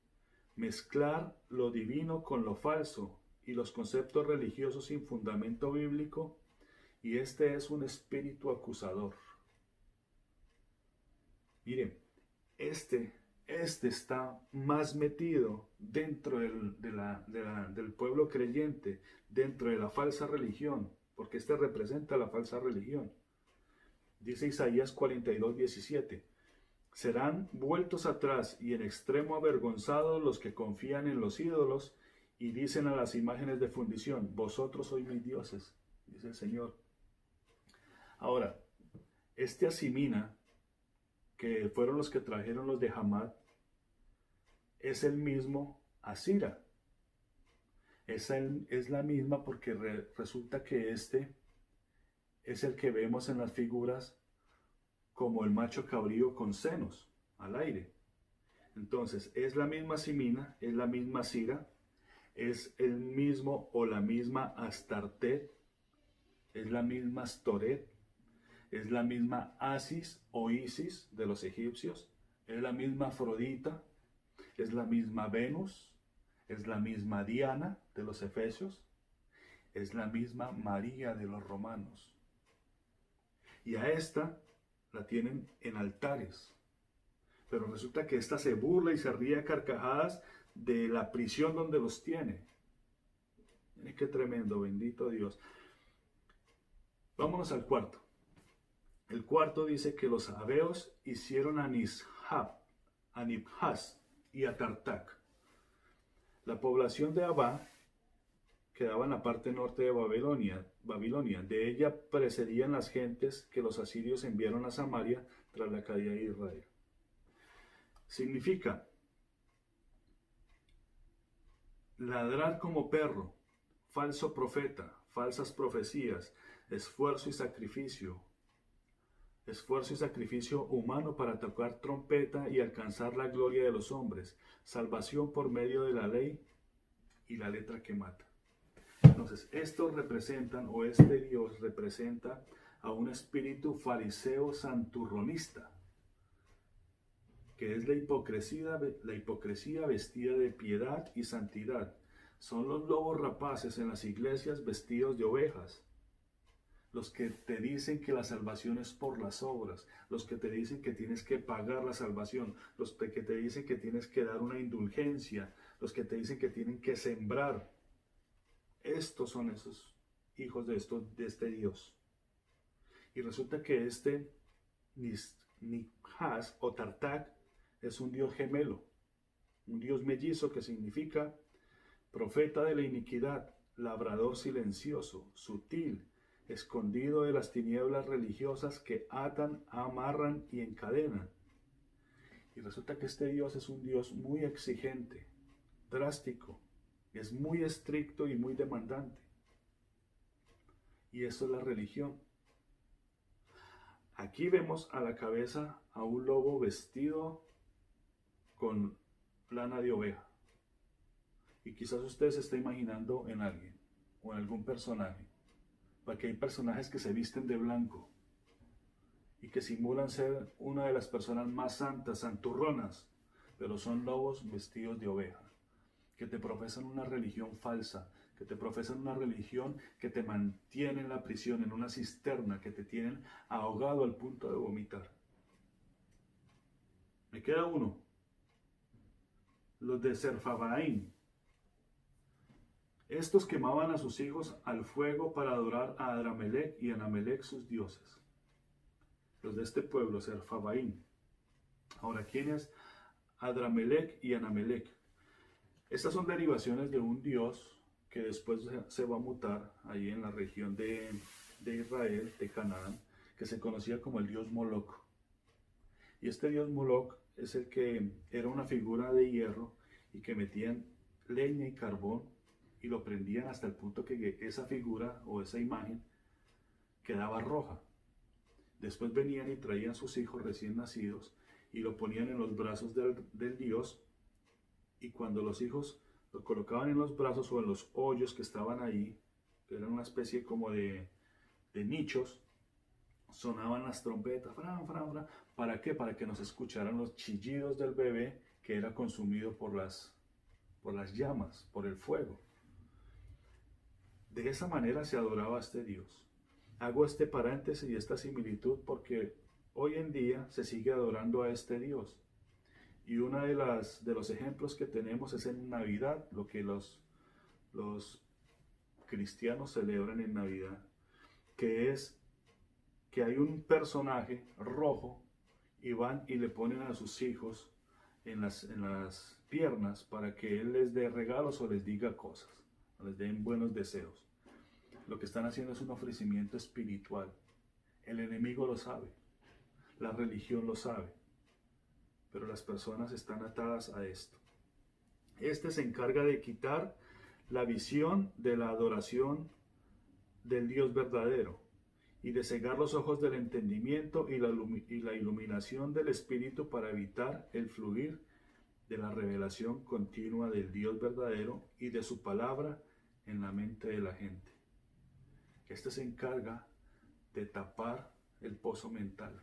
Mezclar lo divino con lo falso y los conceptos religiosos sin fundamento bíblico, y este es un espíritu acusador. Miren, este está más metido dentro del pueblo creyente, dentro de la falsa religión, porque este representa la falsa religión. Dice Isaías 42:17, serán vueltos atrás y en extremo avergonzados los que confían en los ídolos y dicen a las imágenes de fundición, vosotros sois mis dioses, dice el Señor. Ahora, este Asimina, que fueron los que trajeron los de Hamad, es el mismo Asira. Es la misma porque resulta que este es el que vemos en las figuras como el macho cabrío con senos al aire. Entonces, es la misma Simina, es la misma Sira, es el mismo o la misma Astartet, es la misma Astoret, es la misma Asis o Isis de los egipcios, es la misma Afrodita, es la misma Venus, es la misma Diana de los efesios, es la misma María de los romanos. Y a esta la tienen en altares. Pero resulta que esta se burla y se ríe a carcajadas de la prisión donde los tiene. Miren qué tremendo, bendito Dios. Vámonos al cuarto. El cuarto dice que los sabeos hicieron a Nishab, a Nibhaz y a Tartak. La población de Abá quedaba en la parte norte de Babilonia. De ella precedían las gentes que los asirios enviaron a Samaria tras la caída de Israel. Significa ladrar como perro, falso profeta, falsas profecías, esfuerzo y sacrificio humano para tocar trompeta y alcanzar la gloria de los hombres, salvación por medio de la ley y la letra que mata. Entonces, estos representan, o este Dios representa a un espíritu fariseo santurronista, que es la hipocresía vestida de piedad y santidad. Son los lobos rapaces en las iglesias vestidos de ovejas, los que te dicen que la salvación es por las obras, los que te dicen que tienes que pagar la salvación, los que te dicen que tienes que dar una indulgencia, los que te dicen que tienen que sembrar. Estos son esos hijos de este Dios. Y resulta que este Nibhaz o Tartak es un Dios gemelo, un Dios mellizo que significa profeta de la iniquidad, labrador silencioso, sutil, escondido de las tinieblas religiosas que atan, amarran y encadenan. Y resulta que este Dios es un Dios muy exigente, drástico, es muy estricto y muy demandante. Y eso es la religión. Aquí vemos a la cabeza a un lobo vestido con lana de oveja. Y quizás usted se está imaginando en alguien o en algún personaje. Porque hay personajes que se visten de blanco y que simulan ser una de las personas más santas, santurronas, pero son lobos vestidos de oveja, que te profesan una religión falsa, que te profesan una religión que te mantiene en la prisión, en una cisterna, que te tienen ahogado al punto de vomitar. Me queda uno, los de Serfabaín. Estos quemaban a sus hijos al fuego para adorar a Adramelech y Anamelech, sus dioses. Los de este pueblo, Serfabaín. Ahora, ¿quién es Adramelech y Anamelech? Estas son derivaciones de un dios que después se va a mutar ahí en la región de Israel, de Canaán, que se conocía como el dios Moloch. Y este dios Moloch es el que era una figura de hierro y que metían leña y carbón y lo prendían hasta el punto que esa figura o esa imagen quedaba roja. Después venían y traían sus hijos recién nacidos y lo ponían en los brazos del dios y cuando los hijos los colocaban en los brazos o en los hoyos que estaban ahí, que eran una especie como de nichos, sonaban las trompetas, fran, fran, fran. ¿Para qué? Para que nos escucharan los chillidos del bebé que era consumido por las llamas, por el fuego. De esa manera se adoraba a este Dios. Hago este paréntesis y esta similitud porque hoy en día se sigue adorando a este Dios. Y uno de los ejemplos que tenemos es en Navidad, lo que los cristianos celebran en Navidad, que es que hay un personaje rojo y van y le ponen a sus hijos en las piernas para que él les dé regalos o les diga cosas, o les den buenos deseos. Lo que están haciendo es un ofrecimiento espiritual. El enemigo lo sabe, la religión lo sabe, pero las personas están atadas a esto. Este se encarga de quitar la visión de la adoración del Dios verdadero y de cegar los ojos del entendimiento y la iluminación del espíritu para evitar el fluir de la revelación continua del Dios verdadero y de su palabra en la mente de la gente. Este se encarga de tapar el pozo mental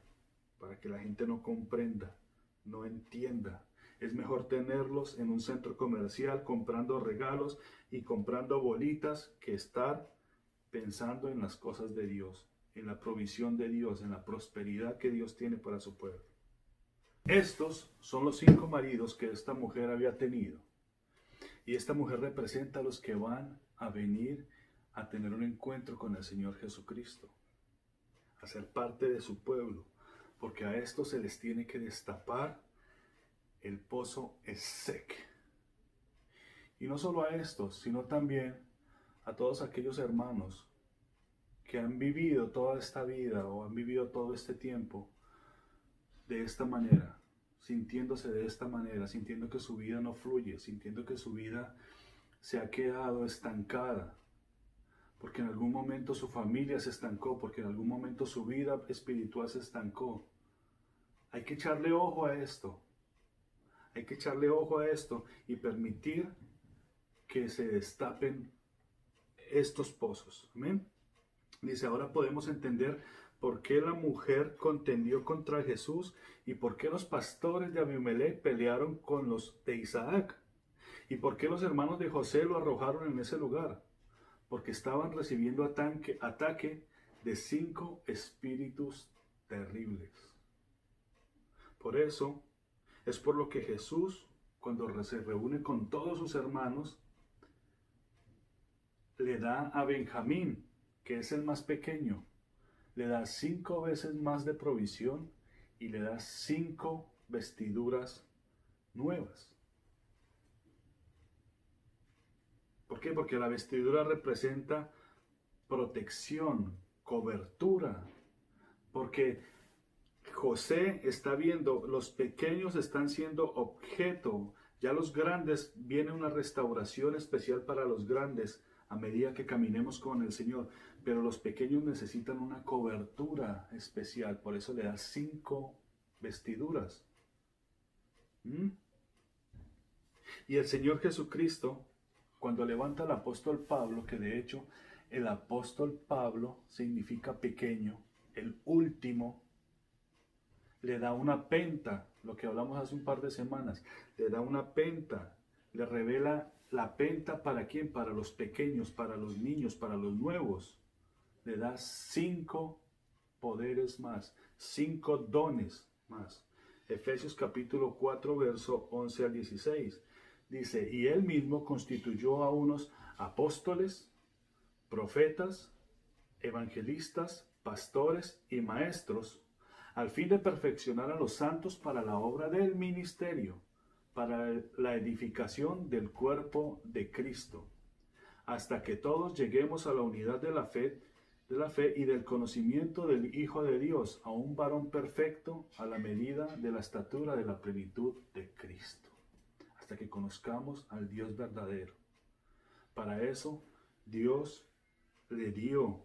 para que la gente no comprenda, no entienda. Es mejor tenerlos en un centro comercial comprando regalos y comprando bolitas que estar pensando en las cosas de Dios, en la provisión de Dios, en la prosperidad que Dios tiene para su pueblo. Estos son los 5 maridos que esta mujer había tenido. Y esta mujer representa a los que van a venir a tener un encuentro con el Señor Jesucristo, a ser parte de su pueblo, porque a estos se les tiene que destapar el pozo Esek. Y no solo a estos, sino también a todos aquellos hermanos que han vivido toda esta vida o han vivido todo este tiempo de esta manera, sintiéndose de esta manera, sintiendo que su vida no fluye, sintiendo que su vida se ha quedado estancada, porque en algún momento su familia se estancó, porque en algún momento su vida espiritual se estancó. Hay que echarle ojo a esto. Hay que echarle ojo a esto y permitir que se destapen estos pozos. Amén. Dice, ahora podemos entender por qué la mujer contendió contra Jesús y por qué los pastores de Abimelech pelearon con los de Isaac y por qué los hermanos de José lo arrojaron en ese lugar. Porque estaban recibiendo ataque de 5 espíritus terribles. Por eso, es por lo que Jesús, cuando se reúne con todos sus hermanos, le da a Benjamín, que es el más pequeño, le da 5 veces más de provisión y le da 5 vestiduras nuevas. ¿Por qué? Porque la vestidura representa protección, cobertura. Porque José está viendo, los pequeños están siendo objeto. Ya los grandes, viene una restauración especial para los grandes a medida que caminemos con el Señor. Pero los pequeños necesitan una cobertura especial. Por eso le da 5 vestiduras. Y el Señor Jesucristo, cuando levanta al apóstol Pablo, que de hecho el apóstol Pablo significa pequeño, el último, le da una penta, lo que hablamos hace un par de semanas, le da una penta, le revela la penta para quién, para los pequeños, para los niños, para los nuevos. Le da 5 poderes más, 5 dones más. Efesios capítulo 4, verso 11 al 16. Dice, y él mismo constituyó a unos apóstoles, profetas, evangelistas, pastores y maestros, al fin de perfeccionar a los santos para la obra del ministerio, para la edificación del cuerpo de Cristo, hasta que todos lleguemos a la unidad de la fe y del conocimiento del Hijo de Dios, a un varón perfecto a la medida de la estatura de la plenitud de Cristo. Hasta que conozcamos al Dios verdadero. Para eso, Dios le dio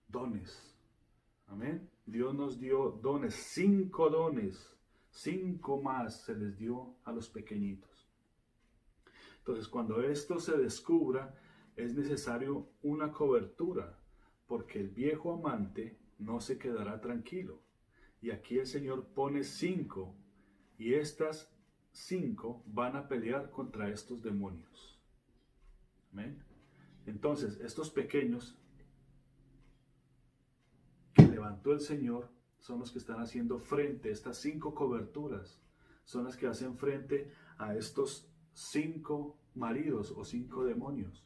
dones. Amén. Dios nos dio dones, 5 dones, 5 más se les dio a los pequeñitos. Entonces, cuando esto se descubra, es necesario una cobertura, porque el viejo amante no se quedará tranquilo. Y aquí el Señor pone 5, y estas 5 van a pelear contra estos demonios. Amén. Entonces, estos pequeños que levantó el Señor son los que están haciendo frente, estas 5 coberturas, son las que hacen frente a estos 5 maridos o 5 demonios.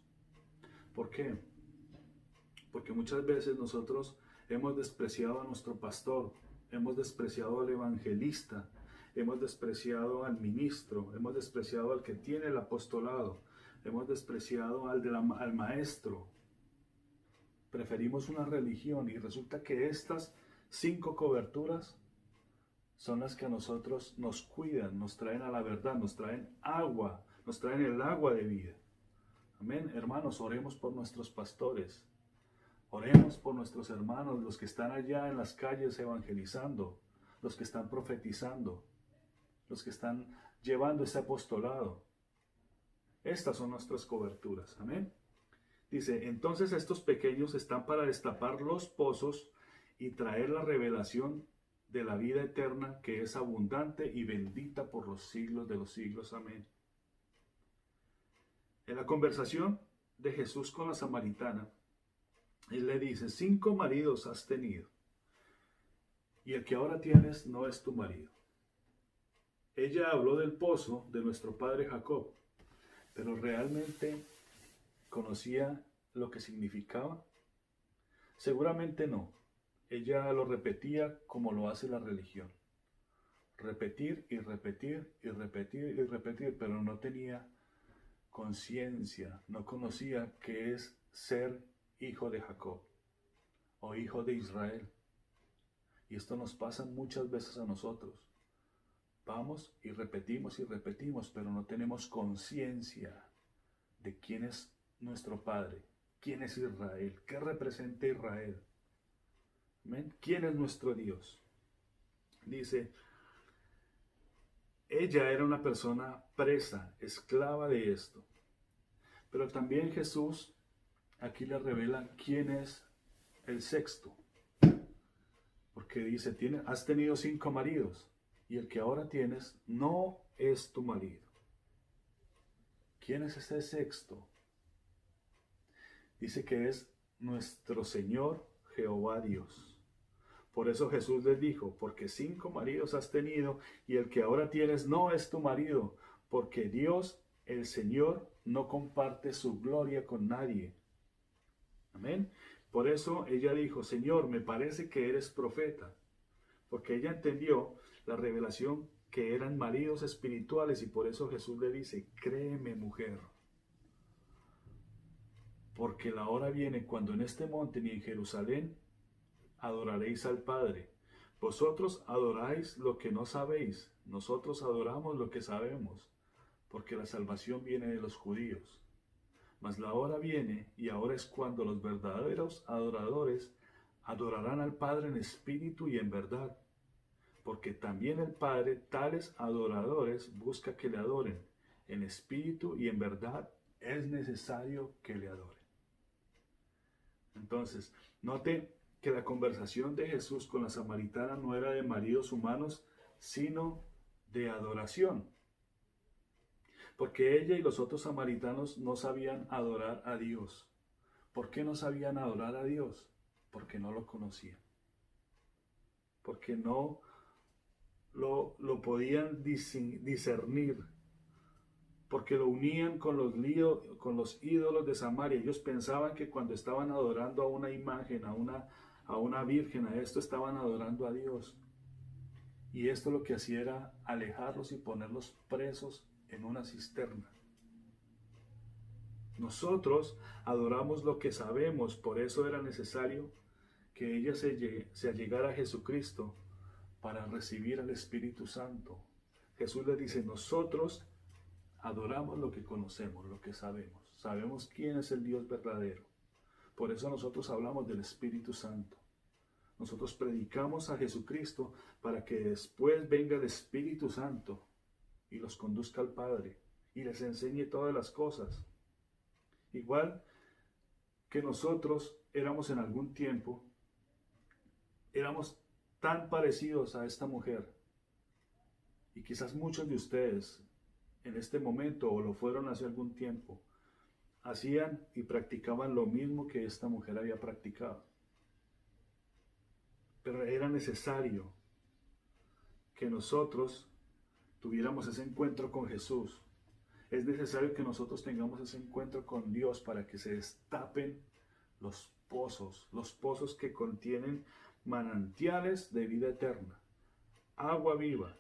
¿Por qué? Porque muchas veces nosotros hemos despreciado a nuestro pastor, hemos despreciado al evangelista, hemos despreciado al ministro, hemos despreciado al que tiene el apostolado, hemos despreciado al maestro. Preferimos una religión y resulta que estas 5 coberturas son las que a nosotros nos cuidan, nos traen a la verdad, nos traen agua, nos traen el agua de vida. Amén. Hermanos, oremos por nuestros pastores. Oremos por nuestros hermanos, los que están allá en las calles evangelizando, los que están profetizando, los que están llevando ese apostolado. Estas son nuestras coberturas. Amén. Dice, entonces estos pequeños están para destapar los pozos y traer la revelación de la vida eterna que es abundante y bendita por los siglos de los siglos. Amén. En la conversación de Jesús con la samaritana, Él le dice, 5 maridos has tenido, y el que ahora tienes no es tu marido. Ella habló del pozo de nuestro padre Jacob, pero realmente ¿conocía lo que significaba? Seguramente no. Ella lo repetía como lo hace la religión. Repetir y repetir y repetir y repetir, pero no tenía conciencia, no conocía qué es ser hijo de Jacob o hijo de Israel. Y esto nos pasa muchas veces a nosotros. Vamos y repetimos, pero no tenemos conciencia de quién es nuestro Padre, quién es Israel, qué representa Israel. ¿Amén? ¿Quién es nuestro Dios? Dice, ella era una persona presa, esclava de esto. Pero también Jesús aquí le revela quién es el sexto. Porque dice, has tenido 5 maridos y el que ahora tienes no es tu marido. ¿Quién es ese sexto? Dice que es nuestro Señor Jehová Dios. Por eso Jesús les dijo, porque 5 maridos has tenido y el que ahora tienes no es tu marido, porque Dios, el Señor, no comparte su gloria con nadie. Amén. Por eso ella dijo, Señor, me parece que eres profeta, porque ella entendió la revelación que eran maridos espirituales y por eso Jesús le dice, créeme mujer, porque la hora viene cuando en este monte ni en Jerusalén adoraréis al Padre. Vosotros adoráis lo que no sabéis, nosotros adoramos lo que sabemos, porque la salvación viene de los judíos. Mas la hora viene, y ahora es cuando los verdaderos adoradores adorarán al Padre en espíritu y en verdad, porque también el Padre tales adoradores busca que le adoren, en espíritu y en verdad es necesario que le adoren. Entonces, note que la conversación de Jesús con la samaritana no era de maridos humanos, sino de adoración. Porque ella y los otros samaritanos no sabían adorar a Dios. ¿Por qué no sabían adorar a Dios? Porque no lo conocían. Porque no lo podían discernir. Porque lo unían con los ídolos de Samaria. Ellos pensaban que cuando estaban adorando a una imagen, a una virgen, a esto estaban adorando a Dios. Y esto lo que hacía era alejarlos y ponerlos presos en una cisterna. Nosotros adoramos lo que sabemos, por eso era necesario que ella se allegara a Jesucristo para recibir al Espíritu Santo. Jesús le dice, nosotros adoramos lo que conocemos, lo que sabemos. Sabemos quién es el Dios verdadero. Por eso nosotros hablamos del Espíritu Santo. Nosotros predicamos a Jesucristo para que después venga el Espíritu Santo y los conduzca al Padre. y les enseñe todas las cosas. Igual que nosotros éramos en algún tiempo, éramos tan parecidos a esta mujer. Y quizás muchos de ustedes en este momento, o lo fueron hace algún tiempo, hacían y practicaban lo mismo que esta mujer había practicado. Pero era necesario que nosotros tuviéramos ese encuentro con Jesús. Es necesario que nosotros tengamos ese encuentro con Dios para que se destapen los pozos que contienen manantiales de vida eterna, agua viva.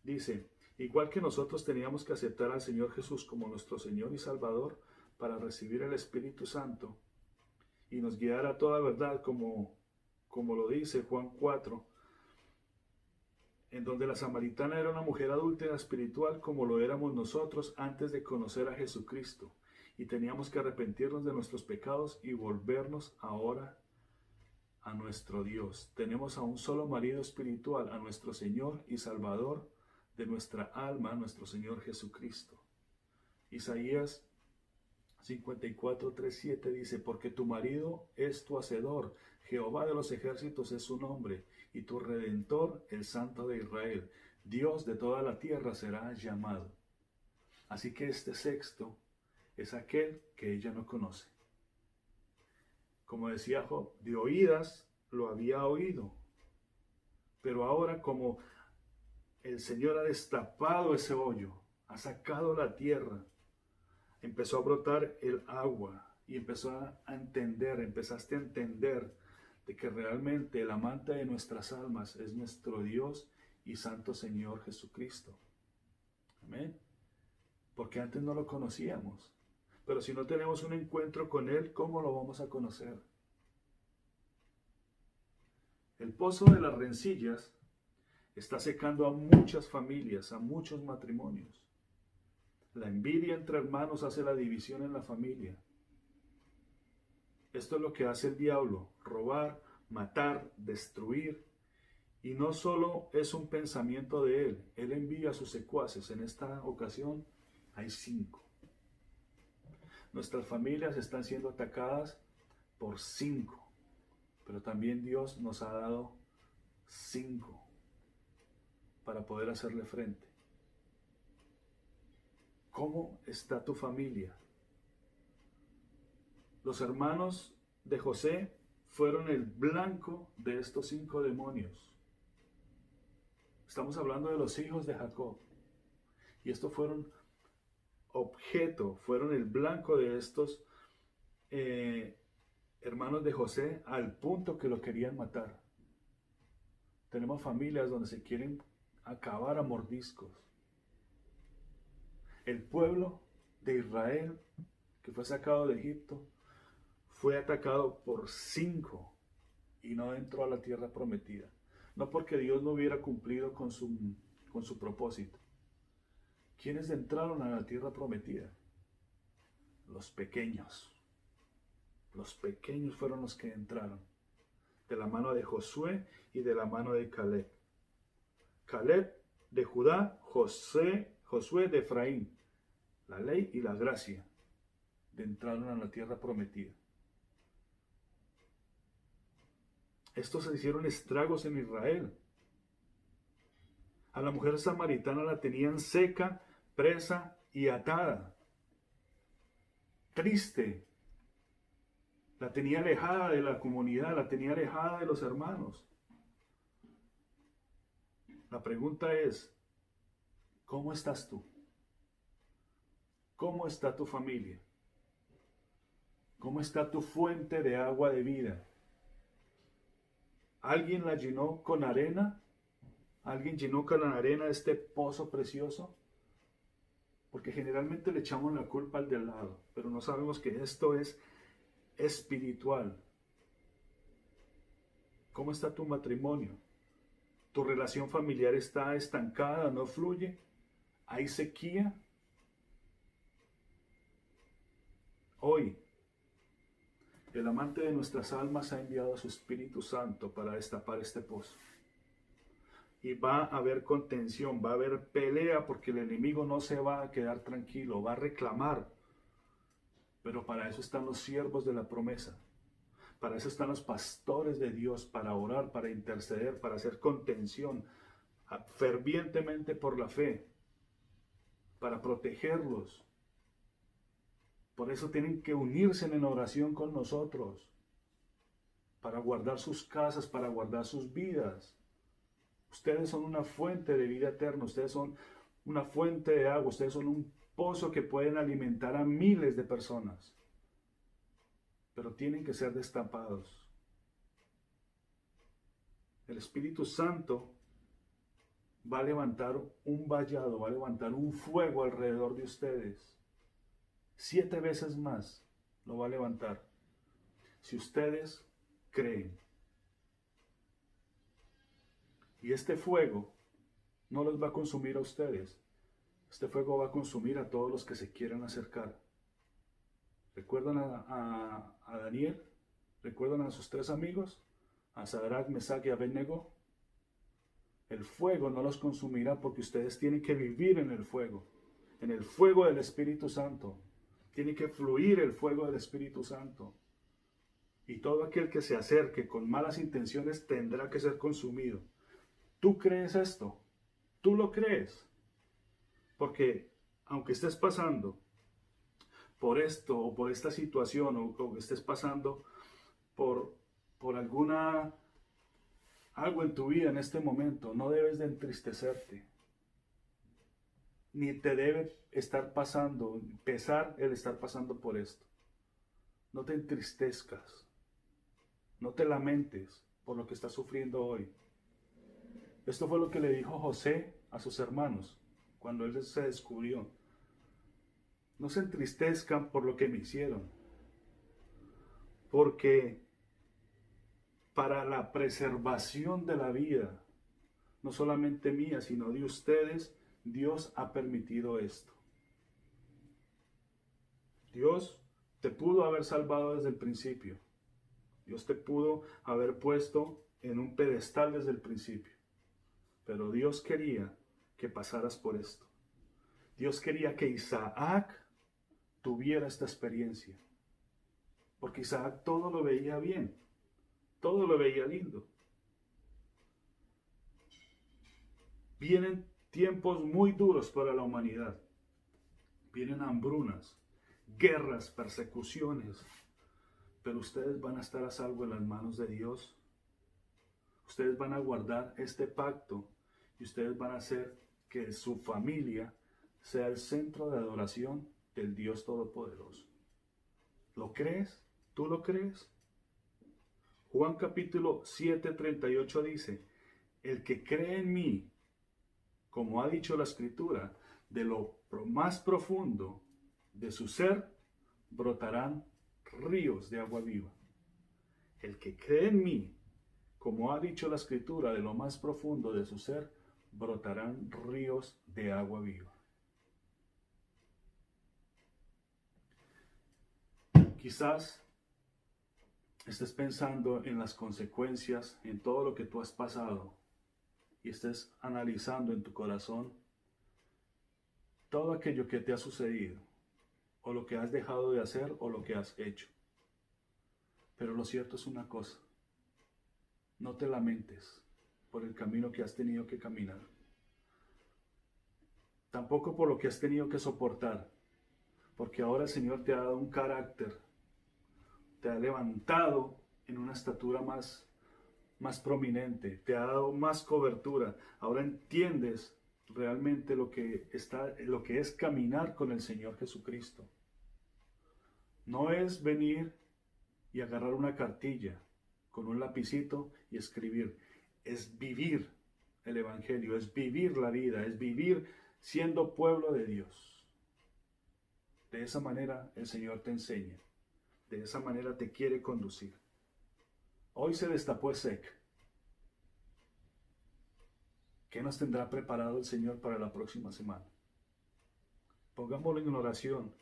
Dice, igual que nosotros teníamos que aceptar al Señor Jesús como nuestro Señor y Salvador para recibir el Espíritu Santo y nos guiar a toda verdad, como lo dice Juan 4, en donde la samaritana era una mujer adúltera espiritual como lo éramos nosotros antes de conocer a Jesucristo, y teníamos que arrepentirnos de nuestros pecados y volvernos ahora a nuestro Dios. Tenemos a un solo marido espiritual, a nuestro Señor y Salvador de nuestra alma, nuestro Señor Jesucristo. Isaías 54:3-7 dice, porque tu marido es tu hacedor, Jehová de los ejércitos es su nombre, y tu Redentor, el Santo de Israel, Dios de toda la tierra será llamado. Así que este sexto es aquel que ella no conoce. Como decía Job, de oídas lo había oído, pero ahora como el Señor ha destapado ese hoyo, ha sacado la tierra, empezó a brotar el agua y empezaste a entender de que realmente el amante de nuestras almas es nuestro Dios y Santo Señor Jesucristo. Amén. Porque antes no lo conocíamos. Pero si no tenemos un encuentro con Él, ¿cómo lo vamos a conocer? El pozo de las rencillas está secando a muchas familias, a muchos matrimonios. La envidia entre hermanos hace la división en la familia. Esto es lo que hace el diablo, robar, matar, destruir. Y no solo es un pensamiento de él, él envía a sus secuaces. En esta ocasión hay 5. Nuestras familias están siendo atacadas por 5, pero también Dios nos ha dado 5 para poder hacerle frente. ¿Cómo está tu familia? Los hermanos de José fueron el blanco de estos 5 demonios. Estamos hablando de los hijos de Jacob. Y estos fueron fueron el blanco de estos hermanos de José, al punto que lo querían matar. Tenemos familias donde se quieren acabar a mordiscos. El pueblo de Israel, que fue sacado de Egipto, fue atacado por 5 y no entró a la tierra prometida. No porque Dios no hubiera cumplido con su propósito. ¿Quiénes entraron a la tierra prometida? Los pequeños. Los pequeños fueron los que entraron. De la mano de Josué y de la mano de Caleb. Caleb de Judá, Josué de Efraín. La ley y la gracia de entraron a la tierra prometida. Estos se hicieron estragos en Israel. A la mujer samaritana la tenían seca, presa y atada. Triste. La tenía alejada de la comunidad, la tenía alejada de los hermanos. La pregunta es, ¿cómo estás tú? ¿Cómo está tu familia? ¿Cómo está tu fuente de agua de vida? ¿Alguien la llenó con arena? ¿Alguien llenó con la arena este pozo precioso? Porque generalmente le echamos la culpa al de al lado, pero no sabemos que esto es espiritual. ¿Cómo está tu matrimonio? ¿Tu relación familiar está estancada, no fluye? ¿Hay sequía? Hoy, el amante de nuestras almas ha enviado a su Espíritu Santo para destapar este pozo. Y va a haber contención, va a haber pelea, porque el enemigo no se va a quedar tranquilo, va a reclamar. Pero para eso están los siervos de la promesa. Para eso están los pastores de Dios, para orar, para interceder, para hacer contención fervientemente por la fe, para protegerlos. Por eso tienen que unirse en oración con nosotros, para guardar sus casas, para guardar sus vidas. Ustedes son una fuente de vida eterna, ustedes son una fuente de agua, ustedes son un pozo que pueden alimentar a miles de personas. Pero tienen que ser destapados. El Espíritu Santo va a levantar un vallado, va a levantar un fuego alrededor de ustedes. 7 veces más lo va a levantar. Si ustedes creen. Y este fuego no los va a consumir a ustedes. Este fuego va a consumir a todos los que se quieran acercar. ¿Recuerdan a Daniel? ¿Recuerdan a sus 3 amigos? A Sadrach, Mesach y Abednego. El fuego no los consumirá porque ustedes tienen que vivir en el fuego del Espíritu Santo. Tiene que fluir el fuego del Espíritu Santo. Y todo aquel que se acerque con malas intenciones tendrá que ser consumido. ¿Tú crees esto? ¿Tú lo crees? Porque aunque estés pasando por esto o por esta situación o estés pasando por algo en tu vida en este momento, no debes de entristecerte. Ni te debe pesar el estar pasando por esto. No te entristezcas. No te lamentes por lo que estás sufriendo hoy. Esto fue lo que le dijo José a sus hermanos cuando él se descubrió. No se entristezcan por lo que me hicieron, porque para la preservación de la vida, no solamente mía, sino de ustedes, Dios ha permitido esto. Dios te pudo haber salvado desde el principio. Dios te pudo haber puesto en un pedestal desde el principio. Pero Dios quería que pasaras por esto. Dios quería que Isaac tuviera esta experiencia. Porque Isaac todo lo veía bien. Todo lo veía lindo. Vienen tiempos muy duros para la humanidad. Vienen hambrunas, guerras, persecuciones. Pero ustedes van a estar a salvo en las manos de Dios. Ustedes van a guardar este pacto y ustedes van a hacer que su familia sea el centro de adoración del Dios Todopoderoso. ¿Lo crees? ¿Tú lo crees? Juan capítulo 7:38 dice: el que cree en mí, como ha dicho la Escritura, de lo más profundo de su ser brotarán ríos de agua viva. El que cree en mí, como ha dicho la Escritura, de lo más profundo de su ser brotarán ríos de agua viva. Quizás estés pensando en las consecuencias, en todo lo que tú has pasado, y estés analizando en tu corazón todo aquello que te ha sucedido, o lo que has dejado de hacer, o lo que has hecho. Pero lo cierto es una cosa: no te lamentes por el camino que has tenido que caminar. Tampoco por lo que has tenido que soportar, porque ahora el Señor te ha dado un carácter, te ha levantado en una estatura más prominente, te ha dado más cobertura. Ahora entiendes realmente lo que es caminar con el Señor Jesucristo. No es venir y agarrar una cartilla con un lapicito y escribir. Es vivir el Evangelio, es vivir la vida, es vivir siendo pueblo de Dios. De esa manera el Señor te enseña, de esa manera te quiere conducir. Hoy se destapó ESEC. ¿Qué nos tendrá preparado el Señor para la próxima semana? Pongámoslo en oración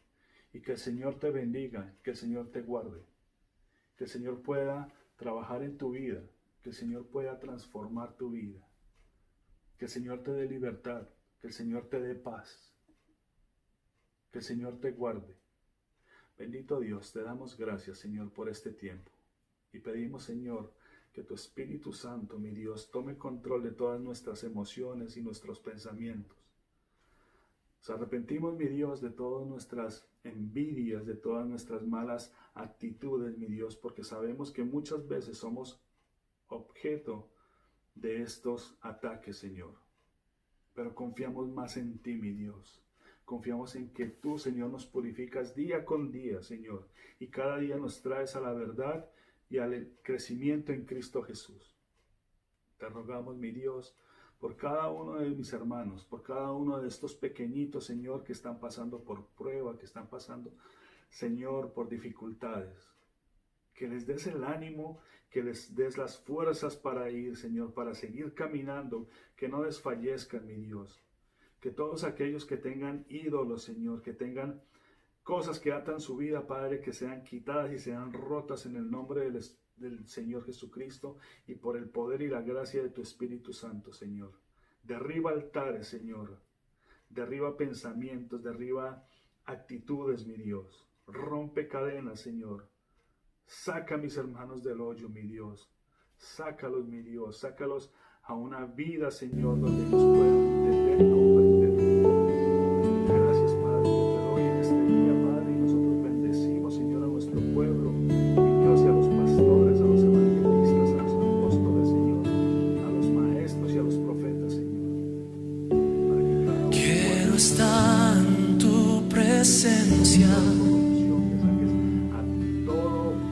y que el Señor te bendiga, que el Señor te guarde, que el Señor pueda trabajar en tu vida, que el Señor pueda transformar tu vida. Que el Señor te dé libertad, que el Señor te dé paz, que el Señor te guarde. Bendito Dios, te damos gracias, Señor, por este tiempo. Y pedimos, Señor, que tu Espíritu Santo, mi Dios, tome control de todas nuestras emociones y nuestros pensamientos. Nos arrepentimos, mi Dios, de todas nuestras envidias, de todas nuestras malas actitudes, mi Dios, porque sabemos que muchas veces somos objeto de estos ataques, Señor. Pero confiamos más en ti, mi Dios. Confiamos en que tú, Señor, nos purificas día con día, Señor, y cada día nos traes a la verdad y al crecimiento en Cristo Jesús. Te rogamos, mi Dios, por cada uno de mis hermanos, por cada uno de estos pequeñitos, Señor, que están pasando por prueba, que están pasando, Señor, por dificultades. Que les des el ánimo, que les des las fuerzas para ir, Señor, para seguir caminando, que no desfallezcan, mi Dios. Que todos aquellos que tengan ídolos, Señor, que tengan cosas que atan su vida, Padre, que sean quitadas y sean rotas en el nombre del Señor Jesucristo y por el poder y la gracia de tu Espíritu Santo, Señor. Derriba altares, Señor. Derriba pensamientos, derriba actitudes, mi Dios. Rompe cadenas, Señor. Saca a mis hermanos del hoyo, mi Dios. Sácalos, mi Dios. Sácalos a una vida, Señor, donde ellos puedan entender y comprender. Gracias, Padre, que te doy en este día, Padre, y nosotros bendecimos, Señor, a nuestro pueblo, mi Dios, y a los pastores, a los evangelistas, a los apóstoles, Señor, a los maestros y a los profetas, Señor. Para que cada uno quiero estar en tu presencia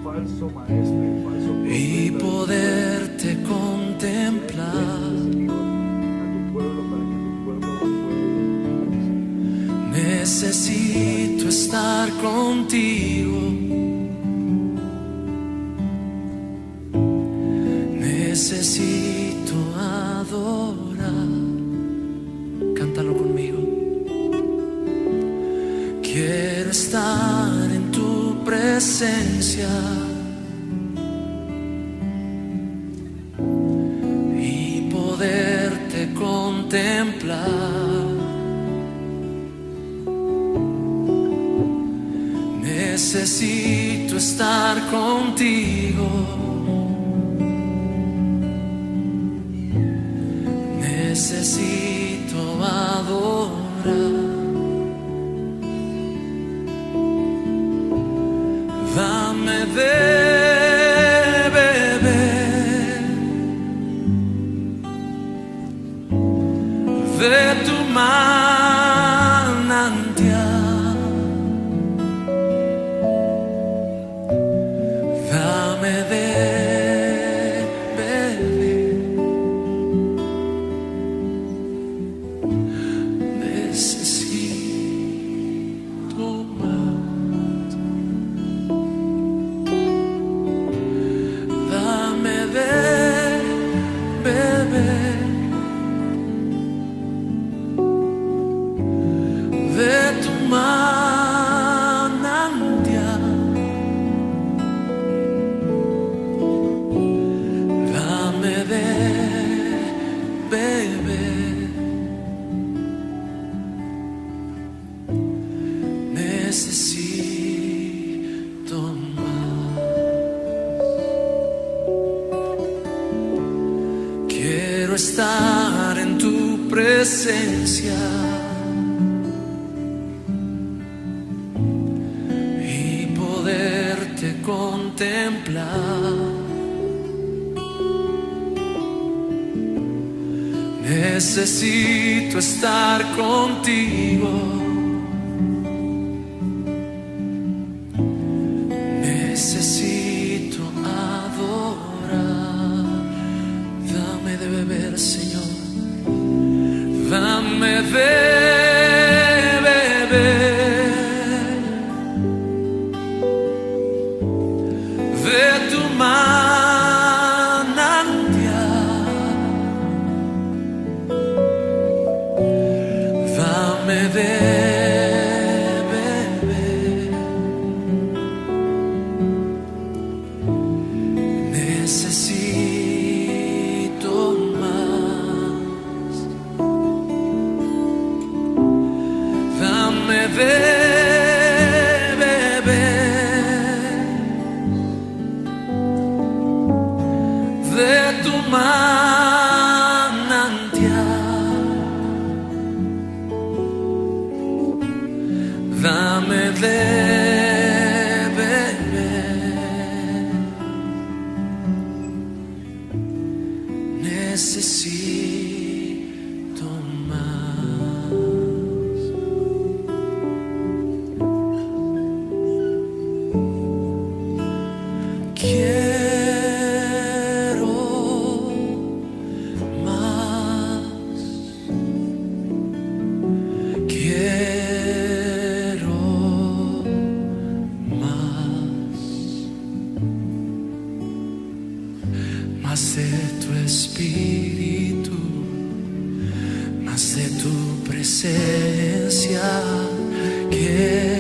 falso maestro y falso profeta, y poderte contemplar. Necesito estar contigo. Necesito adorar. Cántalo conmigo. Quiero estar en tu presencia y poderte contemplar. Necesito estar contigo. Necesito adorar. Dame de beber de tu manantial. Dame de beber. Necesito más. Dame de beber de tu manantial. Dame de beber. Necesito más. Quiero estar en tu presencia y poderte contemplar. Necesito estar contigo. Necesito adorar. Dame de beber, Señor. Dame de beber de tu manantial. Dame de beber. Necesito más. dame de beber. Necesito más. Quiero más. Quiero más de tu espíritu, más de tu presencia. Quiero